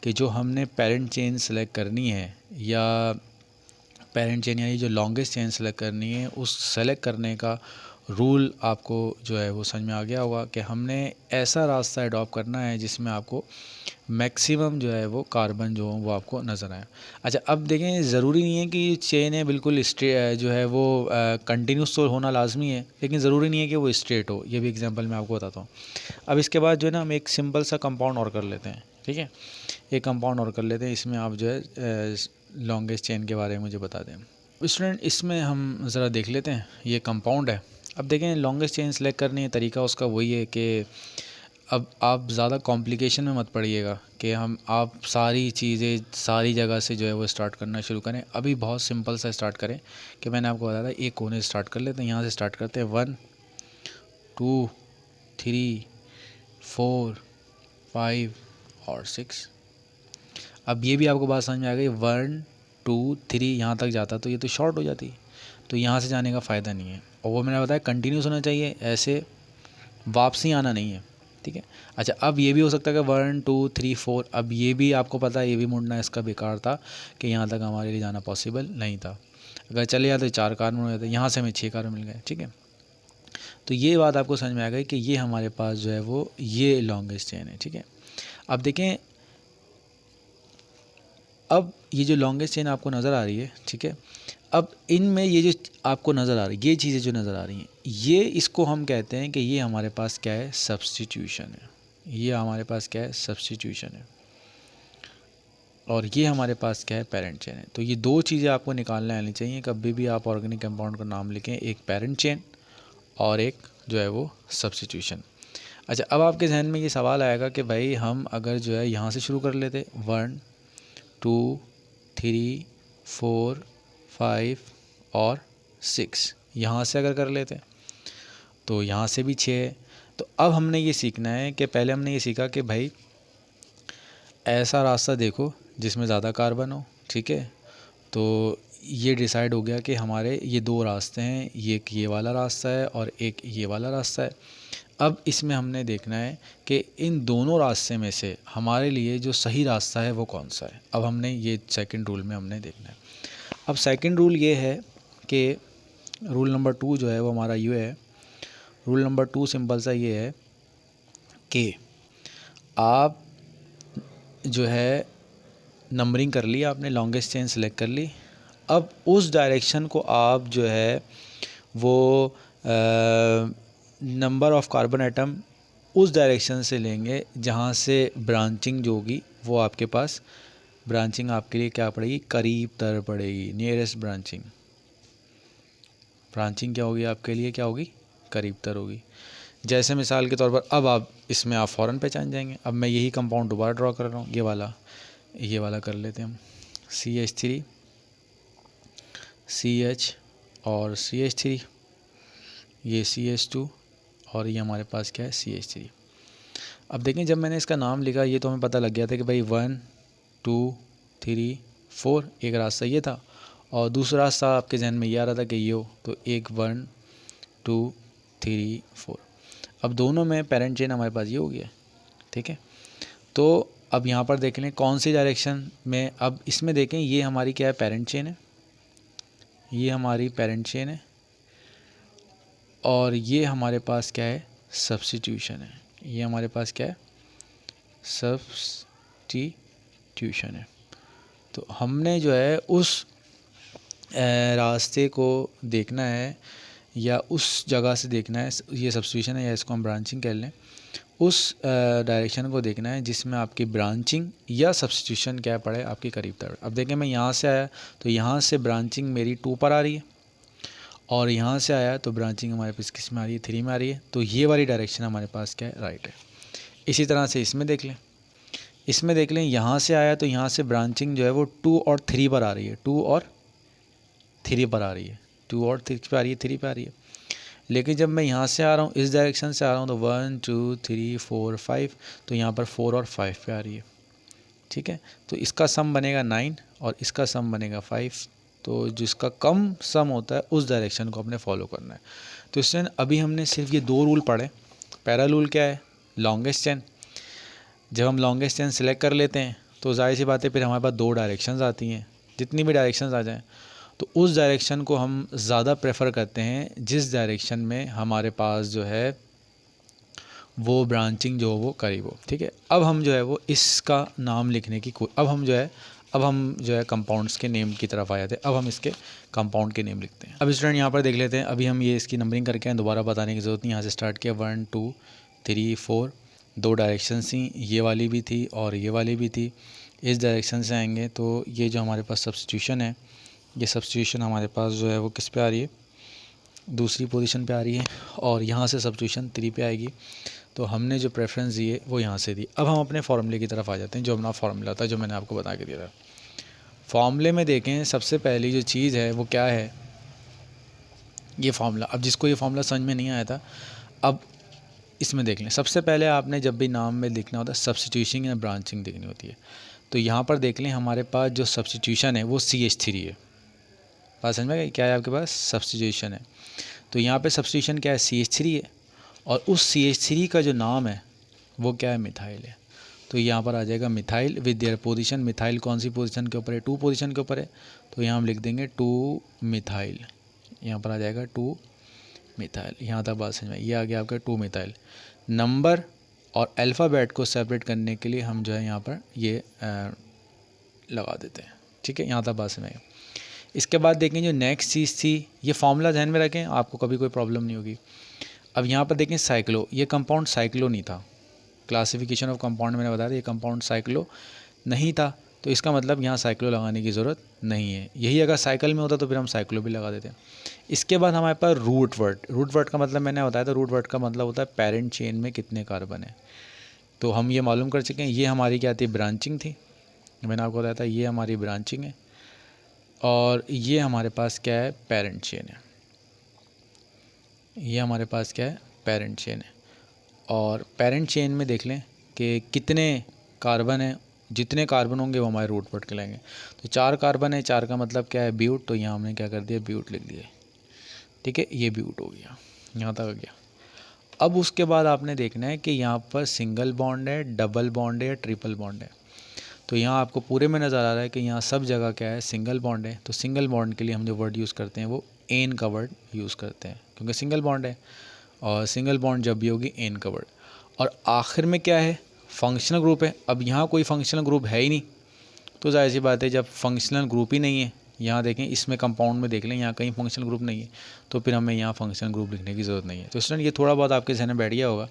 कि जो हमने पेरेंट चेन सेलेक्ट करनी है या पेरेंट चेन यानी जो लॉन्गेस्ट चेन सेलेक्ट करनी है, उस सेलेक्ट करने का रूल आपको जो है वो समझ में आ गया होगा कि हमने ऐसा रास्ता अडॉप्ट करना है जिसमें आपको मैक्सिमम जो है वो कार्बन जो वो आपको नज़र आए। अच्छा, अब देखें, ज़रूरी नहीं है कि चेन है बिल्कुल स्ट्रेट जो है वो कंटिन्यूस तो होना लाजमी है, लेकिन ज़रूरी नहीं है कि वो स्ट्रेट हो। ये भी एग्जांपल मैं आपको बताता हूँ। अब इसके बाद जो है ना हम एक सिंपल सा कंपाउंड और कर लेते हैं, ठीक है। एक कंपाउंड और कर लेते हैं, इसमें आप जो है लॉन्गेस्ट चेन के बारे में मुझे बता दें। स्टूडेंट इसमें हम ज़रा देख लेते हैं, ये कंपाउंड है। अब देखें, लॉन्गेस्ट चेन सेलेक्ट करने का तरीका उसका वही है कि अब आप ज़्यादा कॉम्प्लिकेशन में मत पड़िएगा कि आप सारी चीज़ें सारी जगह से जो है वो स्टार्ट करना शुरू करें। अभी बहुत सिंपल सा स्टार्ट करें कि मैंने आपको बताया था, एक कोने से स्टार्ट कर लेते हैं। यहाँ से स्टार्ट करते हैं 1 2 3 4 5 और 6। अब ये भी आपको बात समझ में आ गई, 1 2 3 यहाँ तक जाता तो ये तो शॉर्ट हो जाती, तो यहाँ से जाने का फ़ायदा नहीं है। और वो मैंने बताया कंटिन्यूस होना चाहिए, ऐसे वापसी आना नहीं है, ठीक है। अच्छा, अब ये भी हो सकता है कि 1 2 3 4, अब ये भी आपको पता है ये भी मुड़ना इसका बेकार था कि यहाँ तक हमारे लिए जाना पॉसिबल नहीं था। अगर चले जाते 4 कार्बन हो जाते, यहाँ से हमें 6 कार्बन मिल गए, ठीक है। तो ये बात आपको समझ में आ गई कि ये हमारे पास जो है वो ये लॉन्गेस्ट चेन है, ठीक है। अब देखें, अब ये जो लॉन्गेस्ट चेन आपको नज़र आ रही है, ठीक है, अब इनमें ये जो आपको नज़र आ रही है, ये चीज़ें जो नज़र आ रही हैं, ये इसको हम कहते हैं कि ये हमारे पास क्या है, सब्स्टिट्यूशन है। ये हमारे पास क्या है, सब्स्टिट्यूशन है। और ये हमारे पास क्या है, पेरेंट चेन है। तो ये दो चीज़ें आपको निकालने आनी चाहिए कभी भी आप ऑर्गेनिक कंपाउंड का नाम लिखें, एक पेरेंट चेन और एक जो है वो सब्स्टिट्यूशन। अच्छा, अब आपके जहन में ये सवाल आएगा कि भाई हम अगर जो है यहाँ से शुरू कर लेते 1 2 3 4 5 और 6, यहाँ से अगर कर लेते तो यहाँ से भी 6 है। तो अब हमने ये सीखना है कि पहले हमने ये सीखा कि भाई ऐसा रास्ता देखो जिसमें ज़्यादा कार्बन हो, ठीक है। तो ये डिसाइड हो गया कि हमारे ये दो रास्ते हैं, एक ये वाला रास्ता है और एक ये वाला रास्ता है। अब इसमें हमने देखना है कि इन दोनों रास्ते में से हमारे लिए जो सही रास्ता है वो कौन सा है। अब हमने ये सेकंड रूल में हमने देखना है। अब सेकंड रूल ये है कि रूल नंबर 2 जो है वो हमारा ये है। रूल नंबर 2 सिंपल सा ये है कि आप जो है नंबरिंग कर ली आपने, लॉन्गेस्ट चेन सेलेक्ट कर ली। अब उस डायरेक्शन को आप जो है वो नंबर ऑफ़ कार्बन एटम उस डायरेक्शन से लेंगे जहाँ से ब्रांचिंग जो होगी वो आपके पास ब्रांचिंग आपके लिए क्या पड़ेगी, करीब तर पड़ेगी। नियरेस्ट ब्रांचिंग क्या होगी आपके लिए, क्या होगी, करीब तर होगी। जैसे मिसाल के तौर पर अब आप इसमें आप फ़ौरन पहचान जाएंगे। अब मैं यही कंपाउंड दोबारा ड्रॉ कर रहा हूँ, ये वाला कर लेते हैं हम, CH3 CH और CH3, ये CH2 और ये हमारे पास क्या है, CH3। अब देखें जब मैंने इसका नाम लिखा ये तो हमें पता लग गया था कि भाई 1 2 3 4 एक रास्ता ये था और दूसरा रास्ता आपके जहन में ये आ रहा था कि ये हो, तो एक 1 2 3 4। अब दोनों में पेरेंट चेन हमारे पास ये हो गया, ठीक है। तो अब यहाँ पर देख लें कौन सी डायरेक्शन में, अब इसमें देखें ये हमारी क्या है, पेरेंट चेन है, ये हमारी पेरेंट चेन है और ये हमारे पास क्या है, सब्स्टिट्यूशन है। ये हमारे पास क्या है, सब्स्टिट्यूशन है। तो हमने जो है उस रास्ते को देखना है या उस जगह से देखना है, ये सब्स्टिट्यूशन है या इसको हम ब्रांचिंग कह लें, उस डायरेक्शन को देखना है जिसमें आपकी ब्रांचिंग या सब्स्टिट्यूशन क्या पड़े आपके करीब तर। अब देखें मैं यहाँ से आया तो यहाँ से ब्रांचिंग मेरी 2 पर आ रही है और यहाँ से आया तो ब्रांचिंग हमारे पास किस में आ रही है, 3 में आ रही है। तो ये वाली डायरेक्शन हमारे पास क्या है, राइट है। इसी तरह से इसमें देख लें, यहाँ से आया तो यहाँ से ब्रांचिंग जो है वो 2 और 3 पर आ रही है, 2 और 3 पर आ रही है, 2 और 3 पर आ रही है, 3 पर आ रही है। लेकिन जब मैं यहाँ से आ रहा हूँ, इस डायरेक्शन से आ रहा हूँ तो 1 2 3 4 5, तो यहाँ पर 4 और 5 पे आ रही है, ठीक है। तो इसका सम बनेगा 9 और इसका सम बनेगा 5। तो जिसका कम सम होता है उस डायरेक्शन को अपने फॉलो करना है। तो इससे अभी हमने सिर्फ ये 2 रूल पढ़े। पहला रूल क्या है, लॉन्गेस्ट चेन। जब हम लॉन्गेस्ट चेन सेलेक्ट कर लेते हैं तो जाहिर सी बात है फिर हमारे पास 2 डायरेक्शंस आती हैं। जितनी भी डायरेक्शंस आ जाएं तो उस डायरेक्शन को हम ज़्यादा प्रेफर करते हैं जिस डायरेक्शन में हमारे पास जो है वो ब्रांचिंग जो वो करीब हो, ठीक है। अब हम जो है वो इसका नाम लिखने की अब हम जो है कंपाउंड्स के नेम की तरफ आ जाते हैं। अब हम इसके कंपाउंड के नेम लिखते हैं। अब स्टूडेंट यहाँ पर देख लेते हैं, अभी हम ये इसकी नंबरिंग करके हैं, दोबारा बताने की ज़रूरत नहीं। यहाँ से स्टार्ट किया 1 2 3 4, 2 डायरेक्शन थी, ये वाली भी थी और ये वाली भी थी। इस डायरेक्शन से आएंगे तो ये जो हमारे पास सब्स्टिट्यूशन है, ये सब्स्टिट्यूशन हमारे पास जो है वो किस पे आ रही है, दूसरी पोजीशन पे आ रही है और यहाँ से सब्स्टिट्यूशन 3 पे आएगी। तो हमने जो प्रेफरेंस दी है वो यहाँ से दी। अब हम अपने फार्मूले की तरफ आ जाते हैं, जो अपना फार्मूला था जो मैंने आपको बता के दिया था। फार्मूले में देखें सबसे पहली जो चीज़ है वो क्या है, ये फार्मूला। अब जिसको ये फार्मूला समझ में नहीं आया था, अब इसमें देख लें। सबसे पहले आपने जब भी नाम में लिखना होता है सब्स्टिट्यूशन या ब्रांचिंग देखनी होती है। तो यहाँ पर देख लें हमारे पास जो सब्स्टिट्यूशन है वो CH3 है। बात समझ में गई, क्या है आपके पास, सब्स्टिट्यूशन है। तो यहाँ पे सब्स्टिट्यूशन क्या है, CH3 है और उस CH3 का जो नाम है वो क्या है, मिथाइल है। तो यहाँ पर आ जाएगा methyl with their position. Methyl कौन सी पोजीशन के ऊपर है, 2 पोजीशन के ऊपर है। तो यहाँ हम लिख देंगे 2 मिथाइल, यहाँ पर आ जाएगा 2 मिथाइल। यहाँ तक बात समझ में, ये आ गया आपका 2 मिथाइल। नंबर और अल्फ़ाबेट को सेपरेट करने के लिए हम जो है यहाँ पर ये लगा देते हैं, ठीक है। यहाँ तक बात समझ में। इसके बाद देखें जो नेक्स्ट चीज़ थी, ये फार्मूला ध्यान में रखें, आपको कभी कोई प्रॉब्लम नहीं होगी। अब यहाँ पर देखें साइक्लो, ये कंपाउंड साइक्लो नहीं था। क्लासिफिकेशन ऑफ कंपाउंड मैंने बताया था, ये कंपाउंड साइक्लो नहीं था। तो इसका मतलब यहाँ साइक्लो लगाने की ज़रूरत नहीं है। यही अगर साइकिल में होता तो फिर हम साइक्लो भी लगा देते हैं। इसके बाद हमारे पास रूट वर्ड का मतलब मैंने बताया था, रूट वर्ड का मतलब होता है पेरेंट चेन में कितने कार्बन है। तो हम ये मालूम कर चुके हैं, ये हमारी क्या थी, ब्रांचिंग थी। मैंने आपको बताया था ये हमारी ब्रांचिंग है और ये हमारे पास क्या है, पेरेंट चेन है। ये हमारे पास क्या है, पेरेंट चेन है। और पेरेंट चेन में देख लें कि कितने कार्बन है, जितने कार्बन होंगे वो हमारे रूट वर्ड कहलाएंगे। तो 4 कार्बन है, 4 का मतलब क्या है, ब्यूट। तो यहाँ हमने क्या कर दिया, ब्यूट लिख दिया। ठीक है, ये ब्यूट हो गया, यहाँ तक आ गया। अब उसके बाद आपने देखना है कि यहाँ पर सिंगल बॉन्ड है, डबल बॉन्ड है या ट्रिपल बॉन्ड है। तो यहाँ आपको पूरे में नज़र आ रहा है कि यहाँ सब जगह क्या है, सिंगल बॉन्ड है। तो सिंगल बॉन्ड के लिए हम जो वर्ड यूज़ करते हैं वो एन का वर्ड यूज़ करते हैं, क्योंकि सिंगल बॉन्ड है और सिंगल बॉन्ड जब भी होगी एन का वर्ड। और आखिर में क्या है, फंक्शनल ग्रुप है। अब यहाँ कोई फंक्शनल ग्रुप है ही नहीं, तो जाहिर सी बात है जब फंक्शनल ग्रुप ही नहीं है, यहाँ देखें इसमें कंपाउंड में देख लें यहाँ कहीं फंक्शनल ग्रुप नहीं है, तो फिर हमें यहाँ फंक्शनल ग्रुप लिखने की ज़रूरत नहीं है। तो स्टूडेंट ये थोड़ा बहुत आपके जहन में बैठ गया होगा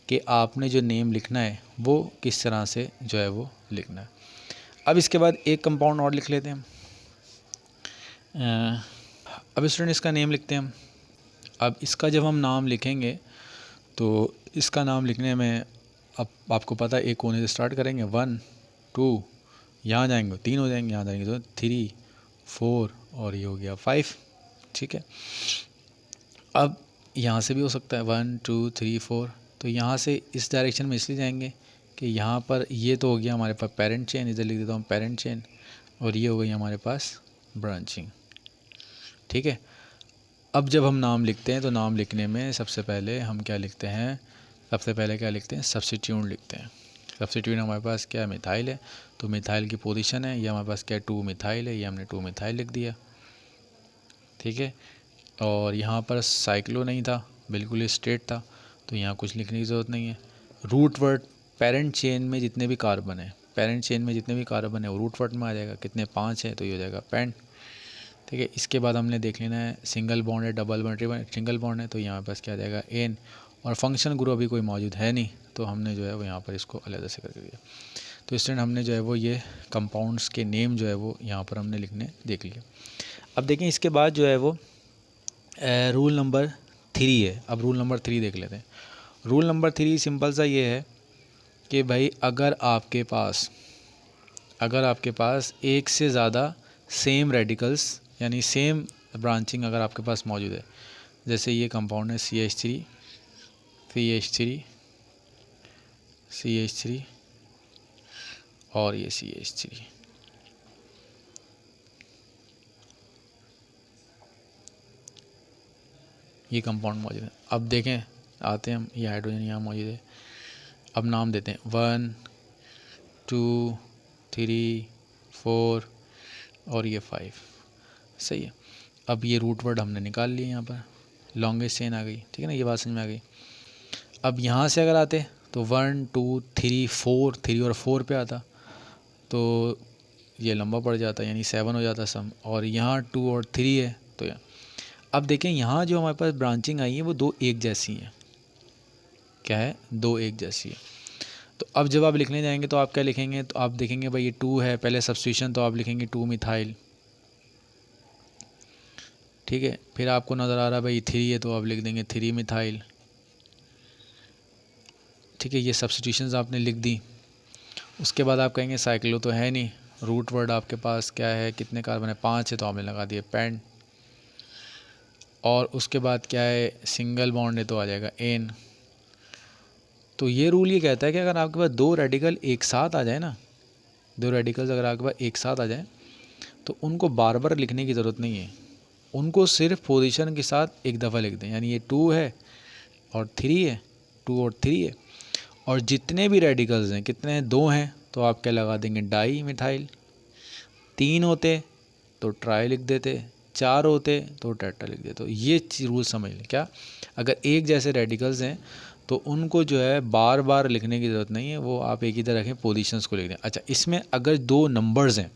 कि आपने जो नेम लिखना है वो किस तरह से जो है वो लिखना है। अब इसके बाद एक कंपाउंड और लिख लेते हैं हम। अब स्टूडेंट इसका नेम लिखते हैं हम। अब इसका जब हम नाम लिखेंगे तो इसका नाम लिखने में अब आपको पता है एक कोने से स्टार्ट करेंगे, 1 2, यहाँ जाएंगे 3 हो जाएंगे, यहाँ जाएंगे तो 3 4 और ये हो गया 5। ठीक है, अब यहाँ से भी हो सकता है 1 2 3 4। तो यहाँ से इस डायरेक्शन में इसलिए जाएंगे कि यहाँ पर ये तो हो गया हमारे पास पेरेंट चेन, इधर लिख देता हूँ पेरेंट चेन, और ये हो गई हमारे पास ब्रांचिंग। ठीक है, अब जब हम नाम लिखते हैं तो नाम लिखने में सबसे पहले हम क्या लिखते हैं, सबसे पहले क्या लिखते हैं, सब्स्टिट्यूट लिखते हैं। सब्स्टिट्यूट हमारे पास क्या है, मिथाइल है। तो मिथाइल की पोजीशन है, ये हमारे पास क्या है, 2 मिथाइल है, ये हमने 2 मिथाइल लिख दिया। ठीक है, और यहाँ पर साइक्लो नहीं था, बिल्कुल ही स्ट्रेट था, तो यहाँ कुछ लिखने की ज़रूरत नहीं है। रूट वर्ड, पेरेंट चेन में जितने भी कार्बन है, पेरेंट चेन में जितने भी कार्बन है वो रूट वर्ड में आ जाएगा। कितने, 5 है, तो ये हो जाएगा पेंट। ठीक है, इसके बाद हमने देख लेना है सिंगल बॉन्ड है, double bond, triple, single bond है, तो यहाँ पास क्या आ जाएगा, एन। और फंक्शन ग्रुप अभी कोई मौजूद है नहीं, तो हमने जो है वो यहाँ पर इसको अलग से करके दिया। तो स्टूडेंट हमने जो है वो ये कंपाउंड्स के नेम जो है वो यहाँ पर हमने लिखने देख लिया। अब देखें इसके बाद जो है वो रूल नंबर 3 है। अब रूल नंबर 3 देख लेते हैं। रूल नंबर 3 सिंपल सा ये है कि भाई अगर आपके पास एक से ज़्यादा सेम रेडिकल्स यानी सेम ब्रांचिंग अगर आपके पास मौजूद है, जैसे ये कंपाउंड है CH3 और ये CH3, ये कंपाउंड मौजूद है। अब देखें, आते हैं हम, ये हाइड्रोजन यहाँ मौजूद है। अब नाम देते हैं 1 2 3 4 और ये 5। सही है, अब ये रूट वर्ड हमने निकाल लिए, यहाँ पर लॉन्गेस्ट चेन आ गई। ठीक है ना, ये बात समझ में आ गई। अब यहाँ से अगर आते तो 1 2 3 4, 3 और 4 पे आता तो ये लंबा पड़ जाता, यानी 7 हो जाता सम। और यहाँ 2 और 3 है, तो अब देखें यहाँ जो हमारे पास ब्रांचिंग आई है वो 2 एक जैसी हैं। क्या है, 2 एक जैसी है। तो अब जब आप लिखने जाएंगे तो आप क्या लिखेंगे, तो आप देखेंगे भाई ये 2 है, पहले सब्स्टिट्यूशन, तो आप लिखेंगे 2 मिथाइल। ठीक है, फिर आपको नज़र आ रहा है भाई 3 है, तो आप लिख देंगे 3 मिथाइल। ठीक है, ये सब्स्टिट्यूशंस आपने लिख दी। उसके बाद आप कहेंगे साइक्लो तो है नहीं, रूट वर्ड आपके पास क्या है, कितने कार्बन है, 5 है, तो आपने लगा दिए पेंट। और उसके बाद क्या है, सिंगल बॉन्ड है, तो आ जाएगा एन। तो ये रूल ये कहता है कि अगर आपके पास 2 रेडिकल एक साथ आ जाए ना, 2 रेडिकल्स अगर आपके पास एक साथ आ जाए तो उनको बार बार लिखने की ज़रूरत नहीं है, उनको सिर्फ पोजीशन के साथ एक दफ़ा लिख दें। यानी ये 2 है और 3 है, 2 और 3 है, और जितने भी रेडिकल्स हैं, कितने हैं, 2 हैं, तो आप क्या लगा देंगे, डाई मिथाइल। 3 होते तो ट्राई लिख देते, 4 होते तो टेट्रा लिख देते। तो ये रूल समझ लें, क्या, अगर एक जैसे रेडिकल्स हैं तो उनको जो है बार बार लिखने की ज़रूरत नहीं है, वो आप एक ही तरह रखें, पोजीशंस को लिख दें। अच्छा, इसमें अगर 2 नंबर्स हैं,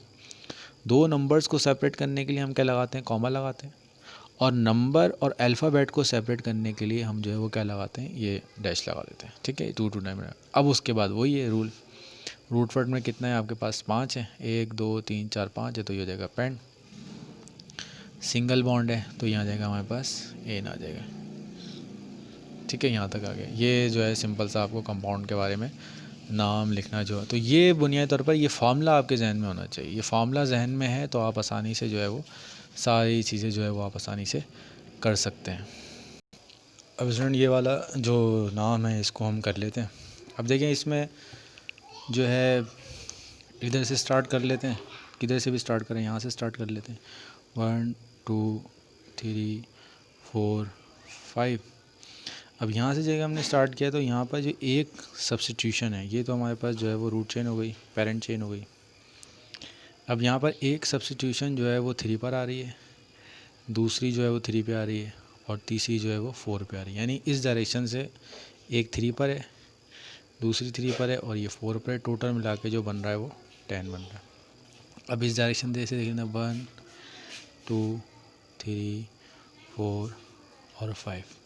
2 नंबर्स को सेपरेट करने के लिए हम क्या लगाते हैं, कॉमा लगाते हैं। और नंबर और अल्फ़ाबेट को सेपरेट करने के लिए हम जो है वो क्या लगाते हैं, ये डैश लगा देते हैं। ठीक है, 2 2 9। अब उसके बाद वही है रूल, रूट वर्ड में कितना है आपके पास, 5 है, 1 2 3 4 5 है, तो ये हो जाएगा पेंड। सिंगल बॉन्ड है तो यहाँ जाएगा हमारे पास एन आ जाएगा। ठीक है, यहाँ तक आ गया। ये जो है सिंपल सा आपको कंपाउंड के बारे में नाम लिखना जो है, तो ये बुनियादी तौर पर ये फार्मूला आपके जहन में होना चाहिए। ये फार्मूला जहन में है तो आप आसानी से जो है वो सारी चीज़ें जो है वो आप आसानी से कर सकते हैं। अब स्टूडेंट ये वाला जो नाम है इसको हम कर लेते हैं। अब देखें इसमें जो है इधर से स्टार्ट कर लेते हैं, किधर से भी स्टार्ट करें, यहाँ से स्टार्ट कर लेते हैं। 1 2 3 4 5। अब यहाँ से जगह हमने स्टार्ट किया तो यहाँ पर जो एक सब्स्टिट्यूशन है, ये तो हमारे पास जो है वो रूट चेन हो गई, पेरेंट चेन हो गई। अब यहाँ पर एक सब्स्टिट्यूशन जो है वो 3 पर आ रही है, दूसरी जो है वो 3 पे आ रही है, और तीसरी जो है वो 4 पे आ रही है। यानी इस डायरेक्शन से एक 3 पर है, दूसरी 3 पर है, और ये 4 पर है। टोटल मिला के जो बन रहा है वो 10 बन रहा है। अब इस डायरेक्शन से देखना 1 2 3 4 और 5।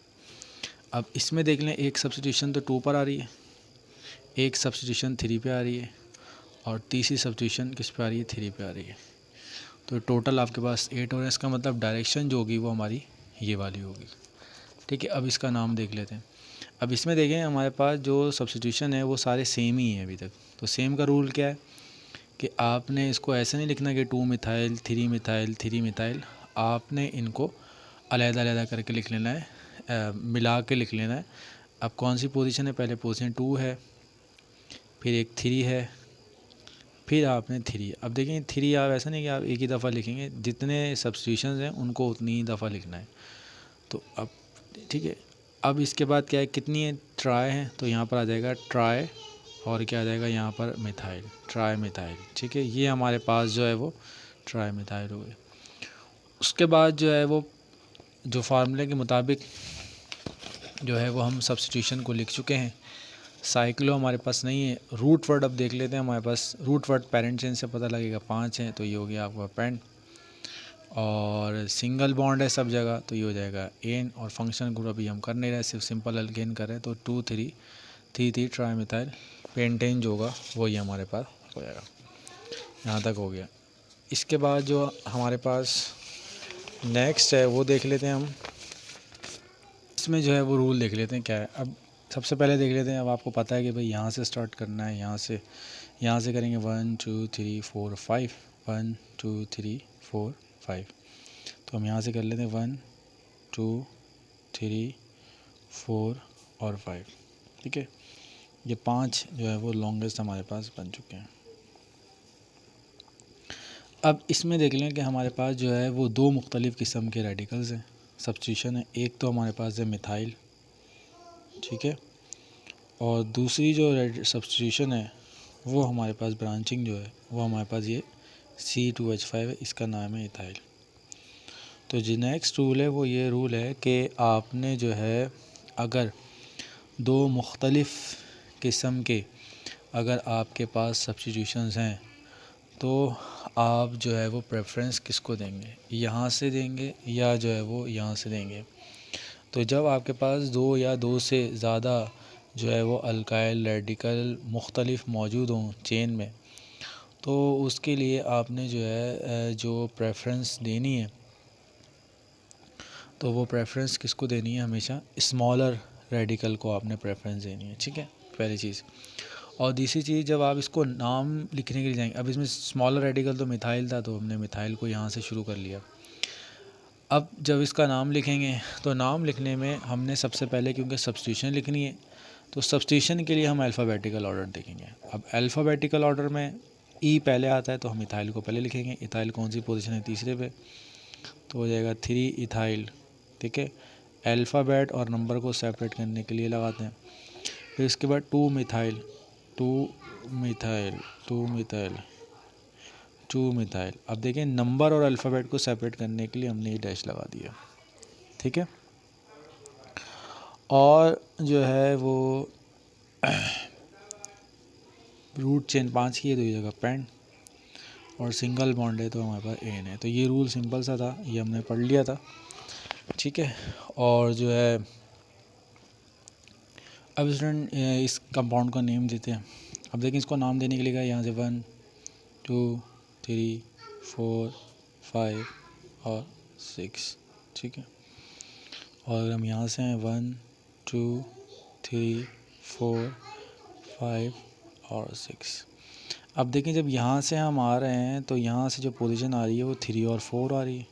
अब इसमें देख लें एक सब्स्टिट्यूशन तो 2 पर आ रही है, एक सब्स्टिट्यूशन 3 पे आ रही है, और तीसरी सब्स्टिट्यूशन किस पे आ रही है, 3 पे आ रही है। तो टोटल आपके पास 8 और इसका मतलब डायरेक्शन जो होगी वो हमारी ये वाली होगी। ठीक है, अब इसका नाम देख लेते हैं। अब इसमें देखें हमारे पास जो सब्स्टिट्यूशन है वो सारे सेम ही हैं अभी तक। तो सेम का रूल क्या है कि आपने इसको ऐसे नहीं लिखना कि 2 मिथाइल 3 मिथाइल 3 मिथाइल, आपने इनको अलग-अलग करके लिख लेना है, मिला के लिख लेना है। अब कौन सी पोजीशन है, पहले पोजीशन 2 है, फिर एक 3 है, फिर आपने 3। अब देखें 3 आप ऐसा नहीं कि आप एक ही दफ़ा लिखेंगे, जितने सब्स्टिट्यूशंस हैं उनको उतनी ही दफ़ा लिखना है। तो अब ठीक है, अब इसके बाद क्या है, कितनी है, ट्राई है, तो यहाँ पर आ जाएगा ट्राई, और क्या आ जाएगा यहाँ पर मिथाइल, ट्राई मिथाइल। ठीक है, ये हमारे पास जो है वो ट्राई मिथाइल हो गए। उसके बाद जो है वो जो फार्मूले के मुताबिक जो है वो हम सब्स्टिट्यूशन को लिख चुके हैं। साइक्लो हमारे पास नहीं है। रूट वर्ड अब देख लेते हैं, हमारे पास रूट वर्ड पेरेंट चेन से पता लगेगा 5 है, तो ये हो गया आपका पेंड। और सिंगल बॉन्ड है सब जगह, तो ये हो जाएगा एन। और फंक्शन ग्रुप अभी हम कर नहीं रहे, सिर्फ सिंपल अल्केन कर रहे हैं, तो 2 3 3 3 ट्राईमिथाइल पेंटेन जो होगा वो ये हमारे पास हो जाएगा। यहाँ तक हो गया। इसके बाद जो हमारे पास नेक्स्ट है वो देख लेते हैं हम। इसमें जो है वो रूल देख लेते हैं क्या है। अब सबसे पहले देख लेते हैं, अब आपको पता है कि भाई यहाँ से स्टार्ट करना है, यहाँ से करेंगे 1 2 3 4 5, 1 2 3 4 5। तो हम यहाँ से कर लेते हैं 1 2 3 4 और 5। ठीक है, ये 5 जो है वो लॉन्गेस्ट हमारे पास बन चुके हैं। अब इसमें देख लें कि हमारे पास जो है वो 2 मुख्तलिफ़ किस्म के रेडिकल्स हैं, सब्स्टिट्यूशन है। एक तो हमारे पास है मिथाइल, ठीक है, और दूसरी जो सब्स्टिट्यूशन है वो हमारे पास ब्रांचिंग जो है वो हमारे पास ये C2H5 है, इसका नाम है इथाइल। तो जो नेक्स्ट रूल है वो ये रूल है कि आपने जो है अगर 2 मुख्तलिफ़ किस्म के अगर आपके पास सब्स्टिट्यूशंस हैं तो आप जो है वो प्रेफरेंस किसको देंगे, यहाँ से देंगे या जो है वो यहाँ से देंगे। तो जब आपके पास 2 या 2 से ज़्यादा जो है वो अल्काइल रेडिकल मुख्तलिफ मौजूद हों चेन में, तो उसके लिए आपने जो है जो प्रेफरेंस देनी है, तो वो प्रेफरेंस किसको देनी है, हमेशा स्मॉलर रेडिकल को आपने प्रेफरेंस देनी है। ठीक है, पहली चीज़। और दूसरी चीज़, जब आप इसको नाम लिखने के लिए जाएंगे, अब इसमें स्मॉलर रेडिकल तो मिथाइल था, तो हमने मिथाइल को यहाँ से शुरू कर लिया। अब जब इसका नाम लिखेंगे तो नाम लिखने में हमने सबसे पहले क्योंकि सब्स्टिट्यूशन लिखनी है, तो सब्स्टिट्यूशन के लिए हम अल्फ़ाबेटिकल ऑर्डर देखेंगे। अब अल्फ़ाबेटिकल ऑर्डर में ई पहले आता है तो हम इथाइल को पहले लिखेंगे। इथाइल कौन सी पोजीशन है, तीसरे पे, तो हो जाएगा 3 इथाइल। ठीक है, अल्फ़ाबेट और नंबर को सेपरेट करने के लिए लगाते हैं। फिर इसके बाद 2 मिथाइल 2 मिथाइल 2 मिथाइल 2 मिथाइल। अब देखें नंबर और अल्फ़ाबेट को सेपरेट करने के लिए हमने ये डैश लगा दिया। ठीक है, और जो है वो रूट चेन 5 की है तो ये जगह पेंड, और सिंगल बॉन्ड है तो हमारे पास एन है। तो ये रूल सिंपल सा था, ये हमने पढ़ लिया था। ठीक है, और जो है अब स्टूडेंट इस कंपाउंड का नेम देते हैं। अब देखिए इसको नाम देने के लिए यहाँ से 1 2 3 4 5 और 6, ठीक है। और अगर हम यहाँ से हैं 1 2 3 4 5 और 6। अब देखें जब यहाँ से हम आ रहे हैं तो यहाँ से जो पोजीशन आ रही है वो 3 और 4 आ रही है,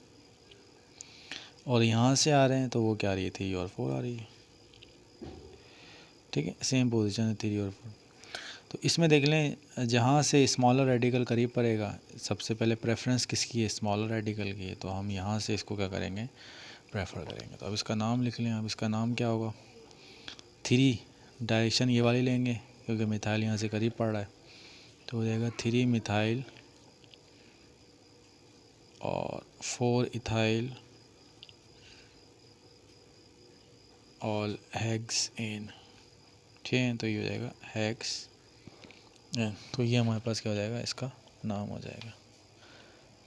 और यहाँ से आ रहे हैं तो वो क्या आ रही है 3 और 4 आ रही है, ठीक है। सेम पोजीशन है 3 और 4। तो इसमें देख लें जहाँ से स्मॉलर रेडिकल करीब पड़ेगा, सबसे पहले प्रेफरेंस किसकी है, स्मॉलर रेडिकल की है, तो हम यहाँ से इसको क्या करेंगे, प्रेफर करेंगे। तो अब इसका नाम लिख लें। अब इसका नाम क्या होगा, 3 डायरेक्शन ये वाली लेंगे क्योंकि मिथाइल यहाँ से करीब पड़ रहा है, तो हो जाएगा 3 मिथाइल और 4 इथाइल और हेक्स एन, ठीक है। तो ये हो जाएगा हेक्स एन। तो ये हमारे पास क्या हो जाएगा, इसका नाम हो जाएगा,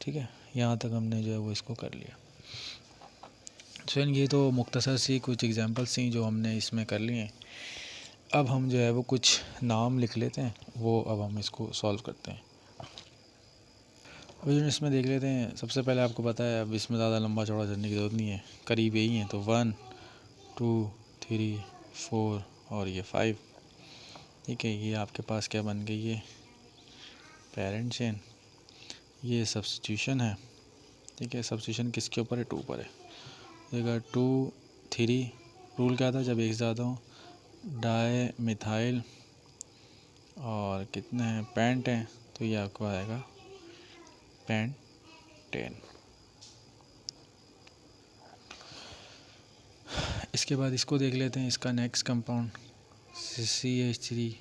ठीक है। यहाँ तक हमने जो है वो इसको कर लिया। चलिए ये तो मुख्तसर सी कुछ एग्जांपल्स थी जो हमने इसमें कर लिए हैं। अब हम जो है वो कुछ नाम लिख लेते हैं, वो अब हम इसको सॉल्व करते हैं। अब जो इसमें देख लेते हैं, सबसे पहले आपको पता है अब इसमें ज़्यादा लंबा चौड़ा करने की ज़रूरत नहीं है, करीब यही है। तो 1 2 3 4 और ये 5, ठीक है। ये आपके पास क्या बन गई है, पेरेंट चेन। ये सब्स्टिट्यूशन है, ठीक है। सब्स्टिट्यूशन किसके ऊपर है, 2 पर है। देखा 2 3 रूल क्या था, जब एक ज़्यादा हो डाई मिथाइल और कितने हैं पेंट हैं, तो ये आपको आएगा पेंटेन। इसके बाद इसको देख लेते हैं, इसका नेक्स्ट कंपाउंड CH3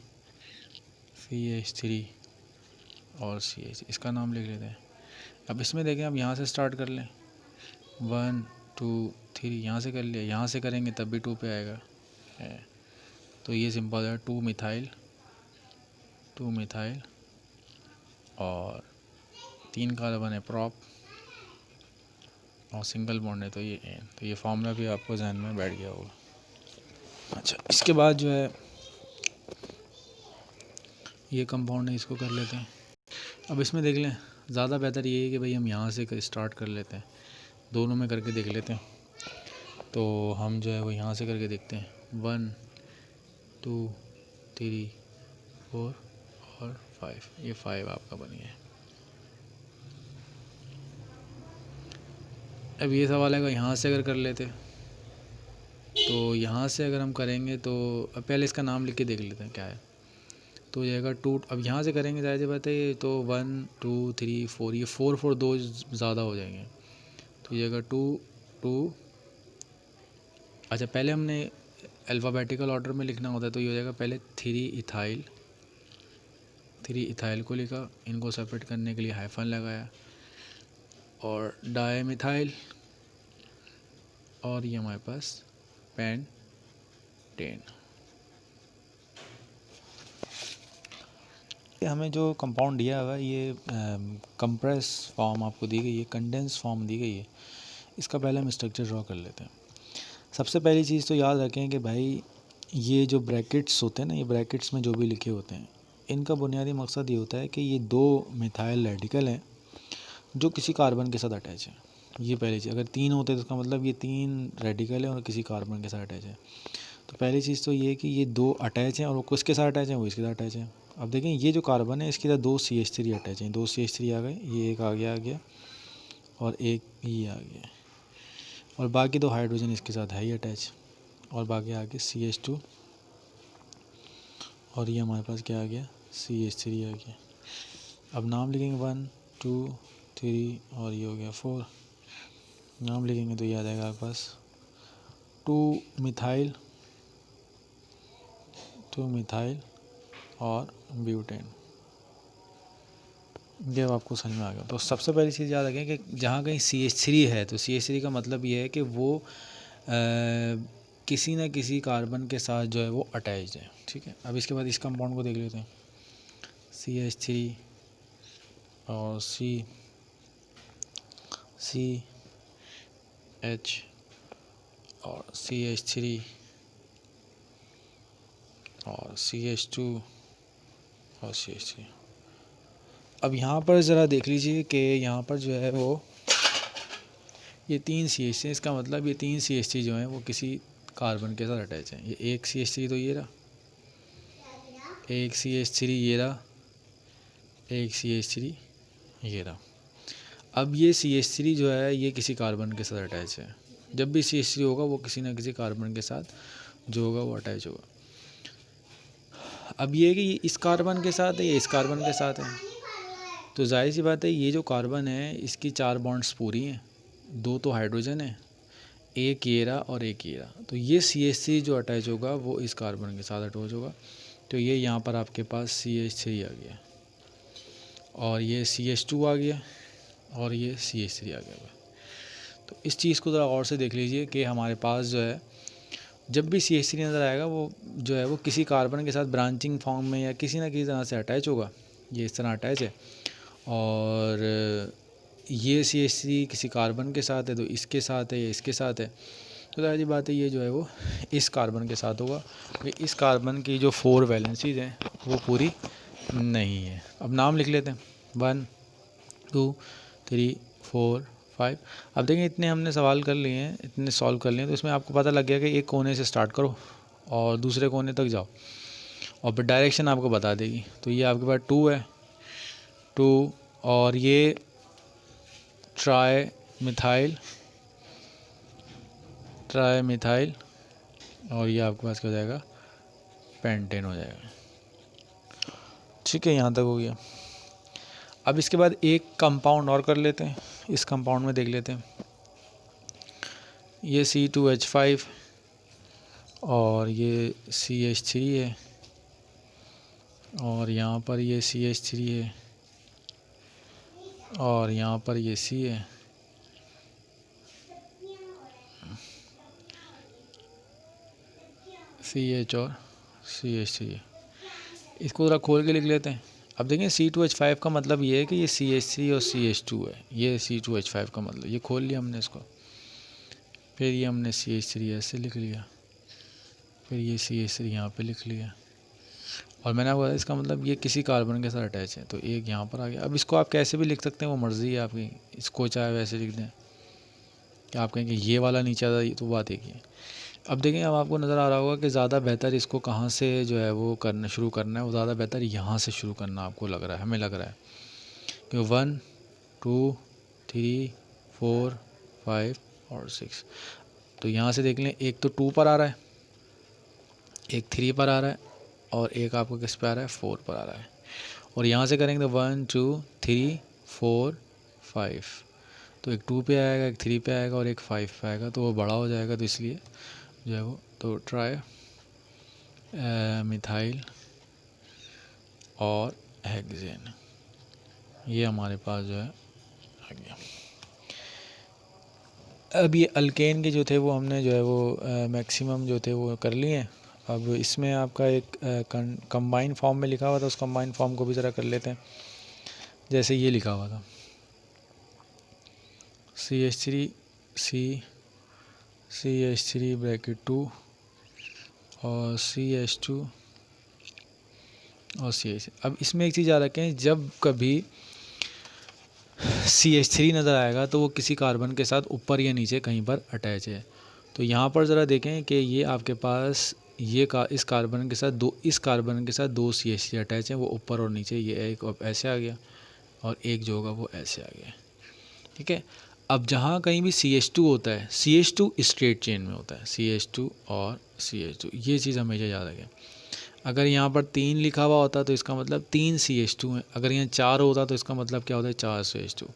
CH3 और CH, इसका नाम लिख लेते हैं। अब इसमें देखें, अब यहाँ से स्टार्ट कर लें, 1 2 3 यहाँ से कर लिया, यहाँ से करेंगे तब भी 2 पे आएगा है। तो ये सिंपल है 2 मिथाइल और 3 कार्बन है प्रॉप और सिंगल बॉन्ड है तो ये एन। तो ये फार्मूला भी आपको जहन में बैठ गया होगा। अच्छा, इसके बाद जो है ये कंपाउंड है, इसको कर लेते हैं। अब इसमें देख लें, ज़्यादा बेहतर ये है कि भाई हम यहाँ से स्टार्ट कर लेते हैं, दोनों में करके देख लेते हैं। तो हम जो है वो यहाँ से करके देखते हैं, 1 2 3 4 और 5, ये 5 आपका बन गया है। अब ये सवाल है कि यहाँ से अगर कर लेते, तो यहाँ से अगर हम करेंगे तो अब पहले इसका नाम लिख के देख लेते हैं क्या है। तो हो जाएगा 2, अब यहाँ से करेंगे जाहिर सी बात है, तो 1 2 3 4, ये 4 4 2 ज़्यादा हो जाएंगे, तो ये 2 2। अच्छा, पहले हमने अल्फ़ाबेटिकल ऑर्डर में लिखना होता है, तो ये हो जाएगा पहले 3 इथाइल को लिखा, इनको सेपरेट करने के लिए हाइफन लगाया, और डाई मिथाइल, और ये हमारे पास पेंटेन। हमें जो कंपाउंड दिया हुआ है ये कंप्रेस फॉर्म आपको दी गई है, कंडेंस फॉर्म दी गई है। इसका पहले हम स्ट्रक्चर ड्रॉ कर लेते हैं। सबसे पहली चीज़ तो याद रखें कि भाई ये जो ब्रैकेट्स होते हैं ना, ये ब्रैकेट्स में जो भी लिखे होते हैं, इनका बुनियादी मकसद ये होता है कि ये 2 मिथाइल रेडिकल हैं जो किसी कार्बन के साथ अटैच है। ये पहली चीज़, अगर 3 होते तो इसका मतलब ये 3 रेडिकल है और किसी कार्बन के साथ अटैच है। तो पहली चीज़ तो ये है कि ये 2 अटैच हैं, और वो किसके साथ अटैच हैं, वो इसके साथ अटैच हैं। अब देखें ये जो कार्बन है इसके साथ 2 CH3 अटैच हैं, 2 CH3 आ गए, ये एक आ गया और एक ये आ गया, और बाकी 2 हाइड्रोजन इसके साथ है ही अटैच, और बाकी आगे CH2, और ये हमारे पास क्या आ गया, CH3 आ गया। अब नाम लिखेंगे 1 2 3 और ये हो गया 4। नाम लिखेंगे तो ये आ जाएगा आपके पास 2 मिथाइल और ब्यूटेन। ये आपको समझ में आ गया। तो सबसे पहली चीज़ याद रखें कि जहाँ कहीं CH3 है तो CH3 का मतलब ये है कि वो किसी न किसी कार्बन के साथ जो है वो अटैच्ड है, ठीक है। अब इसके बाद इस कंपाउंड को देख लेते हैं, CH3 और CH और CH3 और CH2 और CH3। अब यहाँ पर ज़रा देख लीजिए कि यहाँ पर जो है वो ये 3 CH3, इसका मतलब ये 3 CH3 जो हैं वो किसी कार्बन के साथ अटैच हैं। ये एक CH3 तो ये रहा, एक CH3 ये रहा, एक CH3 ये रहा। अब ये CH3 जो है ये किसी कार्बन के साथ अटैच है। जब भी CH3 होगा वो किसी न किसी कार्बन के साथ जो होगा वो अटैच होगा। अब ये कि ये इस कार्बन के साथ है, ये इस कार्बन के साथ है, तो जाहिर सी बात है ये जो कार्बन है इसकी 4 बॉन्ड्स पूरी हैं, 2 तो हाइड्रोजन है, एक ये रहा और एक ये रहा। तो ये CH3 जो अटैच होगा वो इस कार्बन के साथ अटैच होगा। तो ये यहाँ पर आपके पास CH3 आ गया और ये CH2 आ गया और ये CH3 आ गया। तो इस चीज़ को ज़रा और से देख लीजिए कि हमारे पास जो है जब भी CH3 नज़र आएगा वो जो है वो किसी कार्बन के साथ ब्रांचिंग फॉर्म में या किसी ना किसी तरह से अटैच होगा। ये इस तरह अटैच है और ये CH3 किसी कार्बन के साथ है, तो इसके साथ है या इसके साथ है, तो जाहिर सी बात है ये जो है वो इस कार्बन के साथ होगा। इस कार्बन की जो 4 वैलेंसीज हैं वो पूरी नहीं है। अब नाम लिख लेते हैं 1 2 3 4 5। अब देखें इतने हमने सवाल कर लिए हैं, इतने सॉल्व कर लिए हैं, तो इसमें आपको पता लग गया कि एक कोने से स्टार्ट करो और दूसरे कोने तक जाओ और फिर डायरेक्शन आपको बता देगी। तो ये आपके पास 2 है, 2 और ये ट्राई मिथाइल और ये आपके पास क्या हो जाएगा, पेंटेन हो जाएगा। ठीक है, यहाँ तक हो गया। अब इसके बाद एक कंपाउंड और कर लेते हैं, इस कंपाउंड में देख लेते हैं। ये C2H5 और ये CH3 है और यहाँ पर ये CH3 है और यहाँ पर ये C है CH और CH3 है। इसको ज़रा खोल के लिख लेते हैं। अब देखें C2H5 का मतलब ये है कि ये CH3 और CH2 है। ये C2H5 का मतलब, ये खोल लिया हमने इसको, फिर ये हमने CH3 ऐसे लिख लिया, फिर ये CH3 यहाँ पे लिख लिया और मैंने आपको बताया इसका मतलब ये किसी कार्बन के साथ अटैच है, तो एक यहाँ पर आ गया। अब इसको आप कैसे भी लिख सकते हैं, वो मर्ज़ी है आपकी, इसको चाहे वैसे लिख दें कि आप कहेंगे ये वाला नीचे आता, ये तो बात एक ही है। अब देखें, अब आपको नज़र आ रहा होगा कि ज़्यादा बेहतर इसको कहाँ से जो है वो करना शुरू करना है, वो ज़्यादा बेहतर यहाँ से शुरू करना आपको लग रहा है, हमें लग रहा है कि 1 2 3 4 5 और 6। तो यहाँ से देख लें, एक तो 2 पर आ रहा है, एक 3 पर आ रहा है और एक आपको किस पे आ रहा है, 4 पर आ रहा है। और यहाँ से करेंगे तो 1 2 3 4 5, तो एक 2 पे आएगा, एक 3 पे आएगा और एक 5 पे आएगा, तो वो बड़ा हो जाएगा, तो इसलिए जो है वो तो ट्राई मिथाइल और हेक्सेन ये हमारे पास जो है आ गया। अब ये अल्केन के जो थे वो हमने जो है वो मैक्सिमम जो थे वो कर लिए हैं। अब इसमें आपका एक कंबाइन फॉर्म में लिखा हुआ था, उस कंबाइन फॉर्म को भी ज़रा कर लेते हैं। जैसे ये लिखा हुआ था CH3 CH3 ब्रैकेट 2 और CH2 और CH। अब इसमें एक चीज़ याद रखें, जब कभी CH3 नज़र आएगा तो वो किसी कार्बन के साथ ऊपर या नीचे कहीं पर अटैच है। तो यहाँ पर ज़रा देखें कि ये आपके पास इस कार्बन के साथ दो CH3 अटैच हैं, वो ऊपर और नीचे, ये एक ऐसे आ गया और एक जो होगा वो ऐसे आ गया। ठीक है, अब जहाँ कहीं भी CH2 होता है, CH2 स्ट्रेट चेन में होता है, CH2 और CH2, ये चीज़ हमेशा याद रखें। अगर यहाँ पर 3 लिखा हुआ होता तो इसका मतलब 3 CH2 है, अगर यहाँ 4 होता तो इसका मतलब क्या होता है, 4 CH2।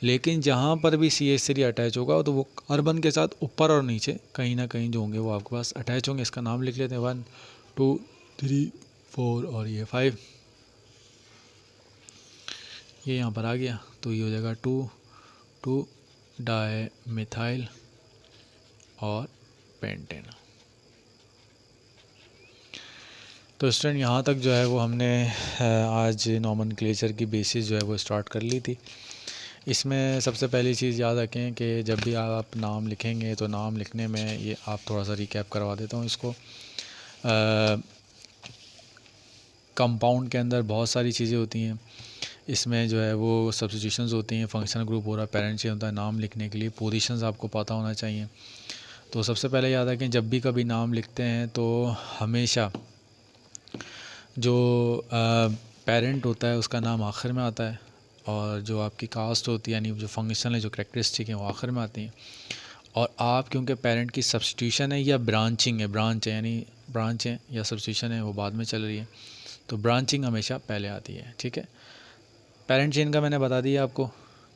लेकिन जहाँ पर भी CH3 अटैच होगा तो वो कार्बन के साथ ऊपर और नीचे कहीं ना कहीं जो होंगे वो आपके पास अटैच होंगे। इसका नाम लिख लेते हैं 1 2 3 4 और ये 5, ये यहाँ पर आ गया, तो ये हो जाएगा 2 डाई मिथाइल और पेंटेन। तो स्टूडेंट यहाँ तक जो है वो हमने आज नॉमेनक्लेचर की बेसिस जो है वो स्टार्ट कर ली थी। इसमें सबसे पहली चीज़ याद रखें कि जब भी आप नाम लिखेंगे तो नाम लिखने में ये आप थोड़ा सा रिकैप करवा देता हूँ इसको। कंपाउंड के अंदर बहुत सारी चीज़ें होती हैं। इसमें जो है वो सब्स्टिट्यूशंस होती हैं, फंक्शनल ग्रुप हो रहा है, पेरेंट चेन होता है, नाम लिखने के लिए पोजीशंस आपको पता होना चाहिए। तो सबसे पहले याद रखें, जब भी कभी नाम लिखते हैं तो हमेशा जो पेरेंट होता है उसका नाम आखिर में आता है, और जो आपकी कास्ट होती है यानी जो फंक्शन है, जो करेक्टरिस्टिक हैं वो आखिर में आती हैं। और आप क्योंकि पेरेंट की सब्स्टिट्यूशन है या ब्रांचिंग है, ब्रांच है यानी ब्रांच है या सब्स्टिट्यूशन है वो बाद में चल रही है, तो ब्रांचिंग हमेशा पहले आती है। ठीक है, पेरेंट चेन का मैंने बता दिया आपको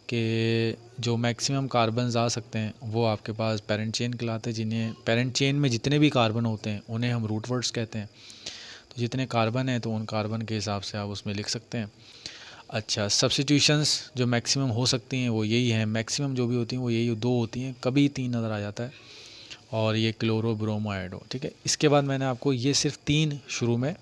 कि जो मैक्सिमम कार्बन्स आ सकते हैं वो आपके पास पेरेंट चेन कहलाते हैं। जिन्हें पेरेंट चेन में जितने भी कार्बन होते हैं उन्हें हम रूट वर्ड्स कहते हैं। तो जितने कार्बन हैं तो उन कार्बन के हिसाब से आप उसमें लिख सकते हैं। अच्छा, सब्स्टिट्यूशंस जो मैक्सिमम हो सकती हैं वो यही हैं, मैक्सिमम जो भी होती हैं वो यही 2 होती हैं, कभी 3 नज़र आ जाता है, और ये क्लोरो ब्रोमाइड हो। ठीक है, इसके बाद मैंने आपको ये सिर्फ 3 शुरू में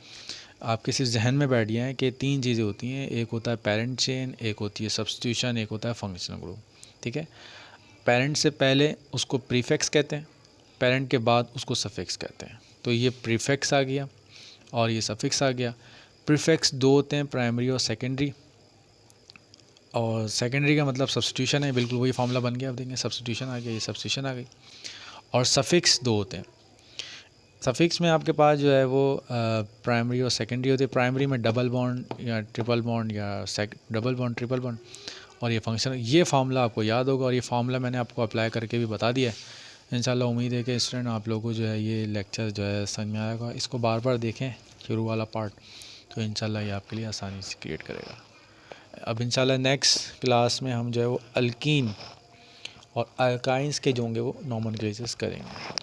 आपके सिर्फ जहन में बैठ गया है कि 3 चीज़ें होती हैं, एक होता है पेरेंट चेन, एक होती है सब्स्टिट्यूशन, एक होता है फंक्शनल ग्रुप। ठीक है, पेरेंट से पहले उसको प्रीफिक्स कहते हैं, पेरेंट के बाद उसको सफिक्स कहते हैं। तो ये प्रीफिक्स आ गया और ये सफिक्स आ गया। प्रीफिक्स 2 होते हैं, प्राइमरी और सेकेंडरी, और सेकेंडरी का मतलब सब्स्टिट्यूशन है, बिल्कुल वही फार्मूला बन गया। आप देखेंगे सब्स्टिट्यूशन आ गया, ये सब्स्टिट्यूशन आ गई। और सफिक्स 2 होते हैं। सफिक्स में आपके पास जो है वो प्राइमरी और सेकेंडरी होती है। प्राइमरी में डबल बॉन्ड या ट्रिपल बॉन्ड या डबल बॉन्ड ट्रिपल बॉन्ड, और ये फंक्शन, ये फार्मूला आपको याद होगा, और ये फार्मूला मैंने आपको अप्लाई करके भी बता दिया है। इंशाल्लाह उम्मीद है कि स्टूडेंट आप लोगों को जो है ये लेक्चर जो है समझ में आएगा। इसको बार बार देखें शुरू वाला पार्ट, तो इंशाल्लाह ये आपके लिए आसानी से क्रिएट करेगा। अब इंशाल्लाह नेक्स्ट क्लास में हम जो है वो अल्कीन और अल्काइंस के जो होंगे वो नॉमेनक्लेचर्स करेंगे।